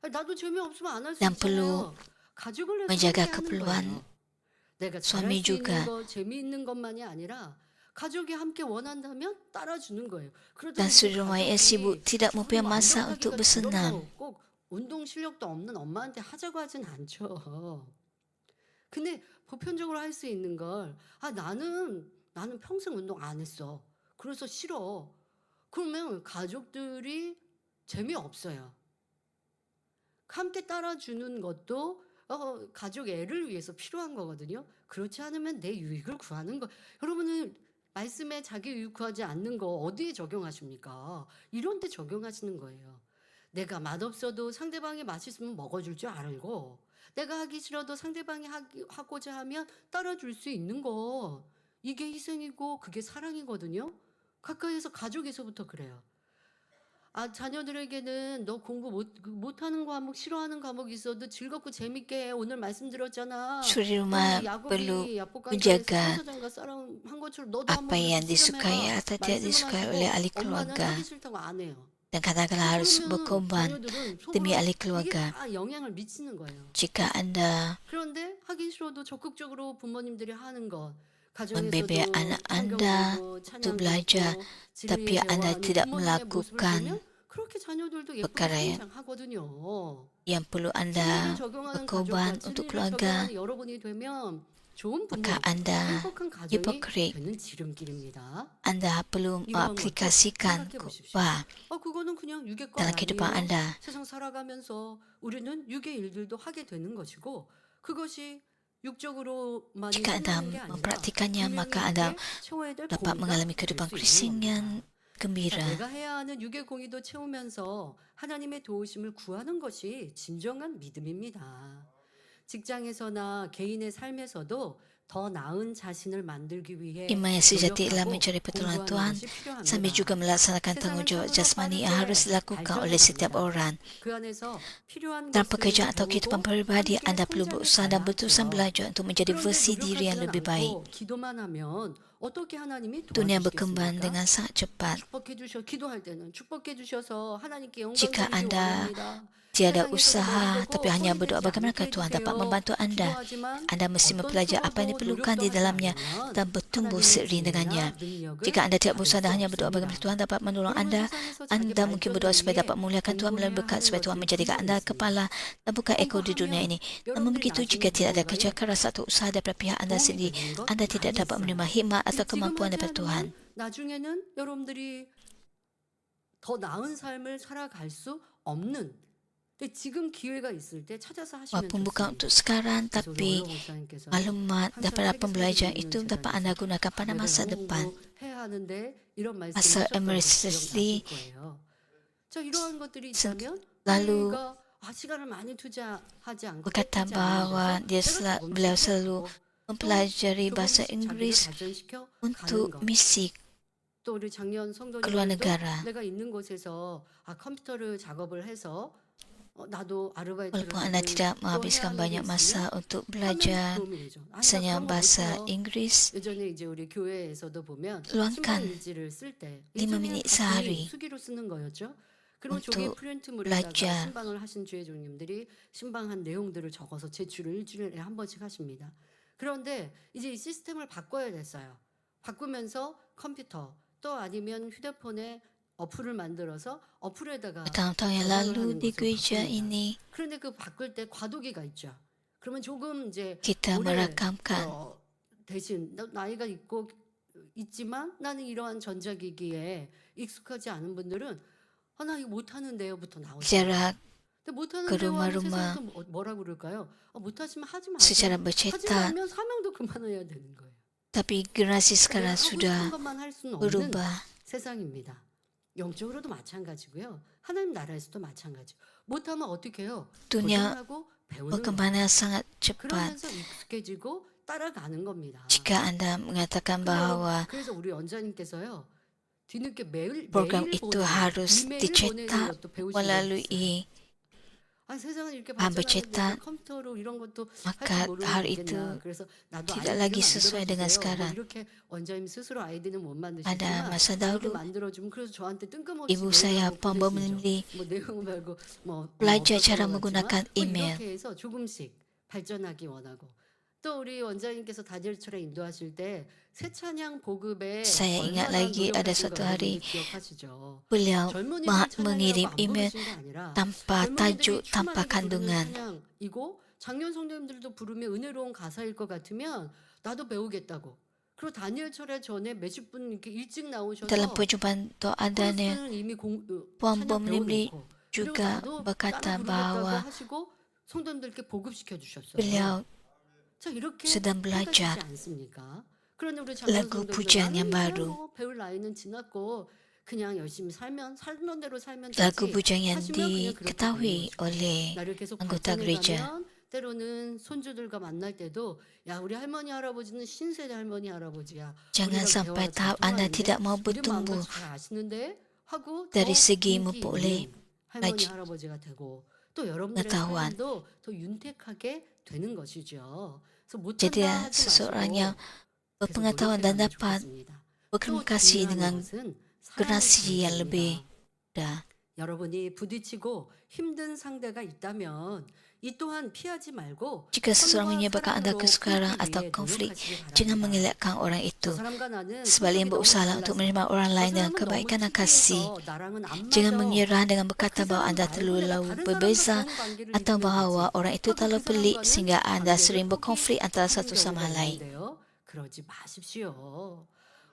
아니, 나도 재미없으면 안 할 수 dan perlu 있잖아요. 가족을 위해서 menjaga 함께 하는 keperluan 거예요. 내가 suami 잘할 수 juga. 있는 거, 재미있는 것만이 아니라 가족이 함께 원한다면 따라주는 거예요. 그러다 Dan 이제 suri rumah yang sibuk 가족이 tidak mempunyai 저는 masa untuk 완벽하기가 bersenam. 두렵고 꼭 운동 실력도 없는 엄마한테 하자고 하진 않죠. 근데 보편적으로 할 수 있는 걸, 아, 나는 평생 운동 안 했어. 그래서 싫어. 그러면 가족들이 재미없어요. 함께 따라주는 것도 가족 애를 위해서 필요한 거거든요. 그렇지 않으면 내 유익을 구하는 거. 여러분은 말씀에 자기 유익 구하지 않는 거 어디에 적용하십니까? 이런 데 적용하시는 거예요. 내가 맛없어도 상대방이 맛있으면 먹어줄 줄 알고, 내가 하기 싫어도 상대방이 하고자 하면 따라줄 수 있는 거. 이게 희생이고 그게 사랑이거든요. 가까이에서 가족에서부터 그래요. 아, 자녀들에게는 너 공부 못하는 과목, 싫어하는 과목이 있어도 즐겁고 재밌게 해. 오늘 말씀드렸잖아. Suri rumah perlu menjaga 천사장과 싸움한 것처럼 너도 apa 한번 yang 그렇게 disukai 실험해봐. atau tidak 말씀을 disukai 하시고 oleh ahli 엄마는 keluarga. 하기 싫다고 안 해요. Dan katakanlah harus 그러면 berkorban 자녀들은 demi 속으로 ahli 이게 keluarga. 다 영향을 미치는 거예요. Jika Anda 그런데 하기 싫어도 적극적으로 부모님들이 하는 것, membimbing 가정에서도 anak 성경 Anda 보고 untuk 찬양 belajar, 듣고 tapi 진리의 Anda 대화하는 tidak 부모님의 모습을 melakukan 보면 그렇게 자녀들도 예쁘게 perkara yang 성장하거든요. yang perlu 진리를 Anda 적용하는 berkorban 가족과 untuk 진리를 keluarga, 적용하는 여러분이 되면 좋은 부모, maka Anda 행복한 가정이 hipokrit. 되는 지름길입니다. Anda perlu 이거 한번 mengaplikasikan 생각해 보십시오. khutbah 그거는 그냥 유괴 거 dalam kehidupan 아니에요. Anda. 세상 살아가면서 우리는 유괴 일들도 하게 되는 것이고, 그것이 육적으로만 Jika Anda 끝나는 게 아니라 mempraktikannya, maka Anda 채워야 될 dapat 공의가 mengalami 될 kehidupan 수 Kristen 있는 yang 겁니다. 자, gembira. 내가 해야 하는 유괴 공의도 채우면서 하나님의 도우심을 구하는 것이 진정한 믿음입니다. 직장에서나 개인의 삶에서도 더 나은 자신을 만들기 위해 Iman yang sejati ialah 노력하고 mencari pertolongan 공부하는 Tuhan 것이 필요합니다. sambil juga melaksanakan tanggungjawab jasmani yang harus dilakukan oleh setiap orang. 그 안에서 필요한 Dalam 것을 pekerjaan atau kehidupan 배우고 pribadi, 함께 Anda perlu 성장해 berusaha dan 가야 berusaha 하죠. belajar untuk menjadi 그런데 versi diri yang 노력하지는 lebih baik. 않고 기도만 하면 어떻게 하나님이 Dunia berkembang 도와주시겠습니까? dengan sangat cepat. 축복해 주셔 기도할 때는 축복해 주셔서 하나님께 영광 Jika 드리기 Anda 원합니다. Tiada 세상이 조금 usaha, 어려워도 tapi hanya 어디 berdoa 되지 bagaimana 않게 Tuhan dapat 해주세요. membantu Anda. 기도하지만 Anda mesti 어떤 mempelajari apa yang 수고도 diperlukan 노력도 di 하지 dalamnya 않으면 dan bertumbuh 하나님의 seiring dengannya. 지혜나 능력을 Jika Anda tidak 받을 berusaha 수 dan hanya berdoa bagaimana 없습니다. Tuhan dapat menolong 여러분 Anda, 세상에서 자기 Anda mungkin 발전을 berdoa supaya 위해 dapat memuliakan Tuhan melalui 공부해야 berkat 하는 supaya Tuhan 것들이 menjadikan Anda 분명히 있습니다. kepala dan bukan ekor di dunia 공부하면 ini. Namun 여러분들이 begitu 나중에 jika tidak ada kerja 무언가에 keras atau usaha daripada pihak Anda 도움이 sendiri, 되는 것 Anda tidak 많이 dapat 있어요. menerima hikmat 근데 atau 지금 kemampuan 하지 daripada Tuhan. 않으면 나중에는 여러분들이 더 나은 삶을 살아갈 수 없는. 근데 지금 기회가 있을 때 찾아서 하시면 Walaupun bukan 좋습니다. untuk sekarang, 그래서 우리 tapi 오영 목사님께서는 maklumat 항상 daripada 세계 pembelajaran 세계를 itu 읽는 dapat Anda 재단에서 gunakan pada 내가 masa 영어 depan. 공부해야 하는데 이런 말씀을 Masa 하셨던 거 emergency 기억나실 거예요. 자, 이러한 것들이 sen- 있다면 lalu 내가 시간을 많이 투자하지 않고 berkata 뺏기지 않는 bahawa 데서 dia 내가 beliau 조금씩 selalu 해가고 mempelajari 또 bahasa 조금씩 자기를 Inggris 발전시켜 가는 untuk 것. misi 또 우리 작년 ke luar 성도님들도 negara. 내가 있는 곳에서 컴퓨터를 작업을 해서 나도 아르바이트를 Walaupun Anda 하든 tidak 또 해야 menghabiskan 하는 게 banyak masa 있으면 untuk 하면 belajar 도움이 되죠. 나 misalnya 그런 거 bahasa 못해요. Inggris, 예전에 이제 우리 교회에서도 보면 luangkan 신방 일지를 쓸 때 5 예전에 minit 다 sehari 수기로 쓰는 거였죠. 그리고 종이 untuk 프린트물에다가 belajar. 신방을 하신 주회종님들이 신방한 내용들을 적어서 제출을 일주일에 한 번씩 하십니다. 그런데 이제 이 시스템을 바꿔야 됐어요. 바꾸면서 컴퓨터 또 아니면 휴대폰에 어플을 만들어서 어플에다가 Bertahun-tahun yang 저장을 lalu 하는 di 것을 gereja 바꿉니다. ini 그런데 그 바꿀 때 과도기가 있죠. 그러면 조금 이제 kita 오래 merakamkan 대신 나이가 있고 있지만 나는 이러한 전자기기에 익숙하지 않은 분들은 나 이거 못하는데요부터 나오죠. jarak 근데 ke 못하는데요 하면 rumah-rumah 세상에서 뭐라고 그럴까요? 못하시면 하지 secara 마세요. 하지 bercetak. 말면 사명도 그만해야 되는 거예요. Tapi generasi 내가 sekarang 하고 sudah 싶은 것만 할 수는 없는 berubah. 세상입니다. 영적으로도 마찬가지고요. 하나님 나라에서도 마찬가지. 못하면 어떻게 해요? Dunia 도전하고 배우는 거예요. berkembangan sangat cepat. 그러면서 익숙해지고 따라가는 겁니다. Jika Anda mengatakan bahawa 그래서 우리 원장님께서요. 뒤늦게 매일 program 매일 itu 보내는, harus 이메일 보내는 dicetak 것도 배우시면 좋겠어요. melalui 세상은 이렇게 bercetak, 발전하는데 컴퓨터로 이런 것도 maka 할줄 hal 모르겠냐. itu 그래서 나도 tidak 아이디를 lagi sesuai dengan 만들어주세요. sekarang. 이렇게 원장님 스스로 아이디는 못 Pada 만드시지만 masa 저도 dahulu, 만들어주면 그래서 저한테 뜬금없이 ibu saya 메일하고 pembawa 보내시죠. membeli 뭐 내용 말고 뭐 belajar 없었던 cara 것 menggunakan 같지만 뭐 email. 이렇게 해서 조금씩 발전하기 원하고 또 우리 원장님께서 다니엘처럼 인도하실 때 새 찬양 보급에 Saya ingat 얼마나 lagi ada 노력하신 suatu 거 hari 여러분들 기억하시죠? beliau 젊은이들이 mengirim 찬양이라고 email 아무나 부르신 게 아니라 tanpa 젊은이들이 tajuk, tanpa 출마하게 부르는 kandungan. 찬양이고 작년 성도님들도 부르면 은혜로운 가사일 것 같으면 나도 배우겠다고. 그리고 다니엘 철회 전에 몇십 분 이렇게 일찍 나오셔서 Dalam perjumpaan doa dan 코러스는 이미 Puan 찬양 Membeli 배워놓고 그리고 juga 나도 berkata 따라 부르겠다고 bahawa 하시고 성도님들께 보급시켜 주셨어요. beliau 자 이렇게 sedang 해가지지 belajar 않습니까? 그런데 우리 작년 lagu 성도님들 pujian yang 나는 baru. 뭐 배울 나이는 지났고 그냥 열심히 살면 대로 살면 Lagu 되지 pujian yang 하시면 그냥 그렇게 diketahui 되는 거죠. oleh 나를 계속 anggota gereja. 발전해가면 때로는 손주들과 만날 때도 야 우리 할머니 할아버지는 신세대 할머니 할아버지야. Jangan 우리랑 sampai 대화가 잘 tahap Anda 통하는데 tidak mau 우리 bertumbuh 마음을 잘 아시는데 하고 더 dari segi 인기 memperoleh 있는 할머니 raj- 할아버지가 되고 또 여러분들의 pengetahuan. 삶도 더 윤택하게 되는 것이죠. 그래서 Jadi 못한다 하지 seseorang yang 마시고 berpengetahuan dan dapat berkomunikasi dengan generasi yang lebih muda. 여러분이 부딪히고 힘든 상대가 있다면 이 또한 피하지 말고 Jika seseorang 선과 menyebabkan Anda 사랑으로 kesukaran 풀기 atau 위해 konflik, 노력하시기 jangan 바랍니다. mengelakkan orang 저 itu. 사람과 나는 Sebaliknya 성격이 너무 berusahalah 달라서 untuk menerima orang 저 lain dengan 사람은 너무 kebaikan dan kasih. 특이해서 나랑은 안 Jangan 맞아. menyerah dengan berkata 그 bahwa 사람 Anda 말고 terlalu 내가 다른 berbeza 사람과 좋은 관계를 atau 맺으면 bahawa 되지. orang itu 하고 terlalu 그 pelik 사람과는 sehingga Anda 관계를 sering berkonflik antara 포기하는 satu sama 경우가 lain. 있는데요. 그러지 마십시오.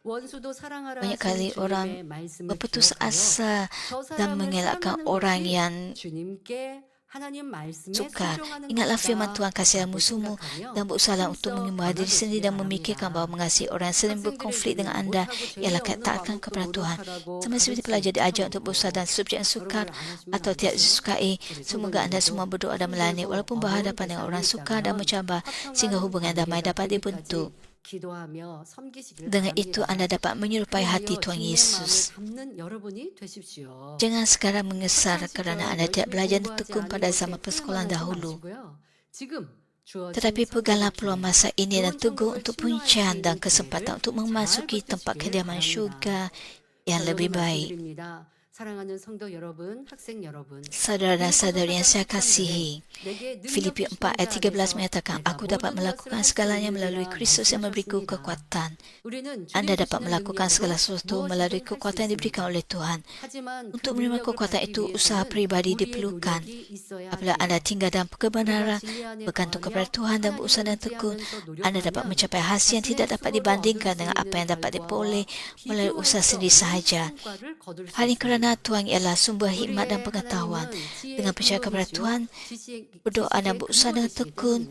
원수도 사랑하라 Banyak 하신 kali 주님의 orang 말씀을 berputus 기억하여 asa 저 dan 사람을 mengelakkan 사랑하는 orang 것이 yang 주님께 하나님 말씀에 sukar. 순종하는 Ingatlah firman 것이다 Tuhan, kasihilah 라고 musuhmu 생각하며 dan berusahalah untuk 힘써 menyembah diri sendiri dan 나눠주시기 memikirkan 바랍니다. bahawa mengasihi orang yang sering berkonflik dengan Anda 못하고 ialah 재미없는 ketaatan 과목도 kepada Tuhan. 노력하라고 Sama seperti pelajar diajar untuk berusaha dan subjek yang sukar 여러분들 안 하시면 atau 안 tidak 되세요? disukai. 우리 Semoga Anda semua berdoa dan melayani walaupun berhadapan dengan orang sukar dan mencabar sehingga hubungan damai dapat dibentuk. 기도하며 섬기시길 Dengan itu Anda 바랍니다. dapat menyerupai hati 그리하여 Tuhan 주님의 Yesus. 마음을 담는 여러분이 되십시오. Jangan sekarang menyesal kerana Anda tidak belajar dan tekun pada zaman persekolahan dahulu. Tetapi peganglah peluang masa ini dan teguh untuk punca dan kesempatan untuk memasuki tempat kediaman syurga yang lebih baik. 사랑하는 성도 여러분, 학생 여러분. Saudara dan saudari yang saya kasihi, 내게 Filipi 4 ayat 13 menyatakan, Aku dapat melakukan segalanya melalui Kristus yang memberiku kekuatan. Anda dapat melakukan segala sesuatu melalui kekuatan yang diberikan oleh Tuhan. Untuk menerima kekuatan itu, usaha pribadi diperlukan. Apabila Anda tinggal dalam kebenaran, bergantung kepada Tuhan dan berusaha dan tekun, Anda dapat mencapai hasil yang tidak dapat dibandingkan dengan apa yang dapat diperoleh melalui usaha sendiri sahaja. Hal ini kerana Tuhan ialah sumber hikmat dan pengetahuan. Dengan percaya kepada Tuhan, berdoa dan berusaha dengan tekun,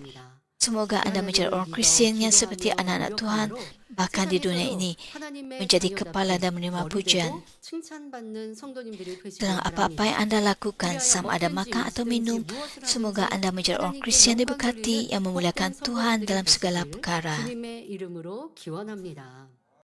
semoga Anda menjadi orang Kristian yang seperti anak-anak Tuhan, bahkan di dunia ini, menjadi kepala dan menerima pujian. Dalam apa-apa yang Anda lakukan, sama ada makan atau minum, semoga Anda menjadi orang Kristian diberkati yang memuliakan Tuhan dalam segala perkara. 주님의 이름으로 기원합니다.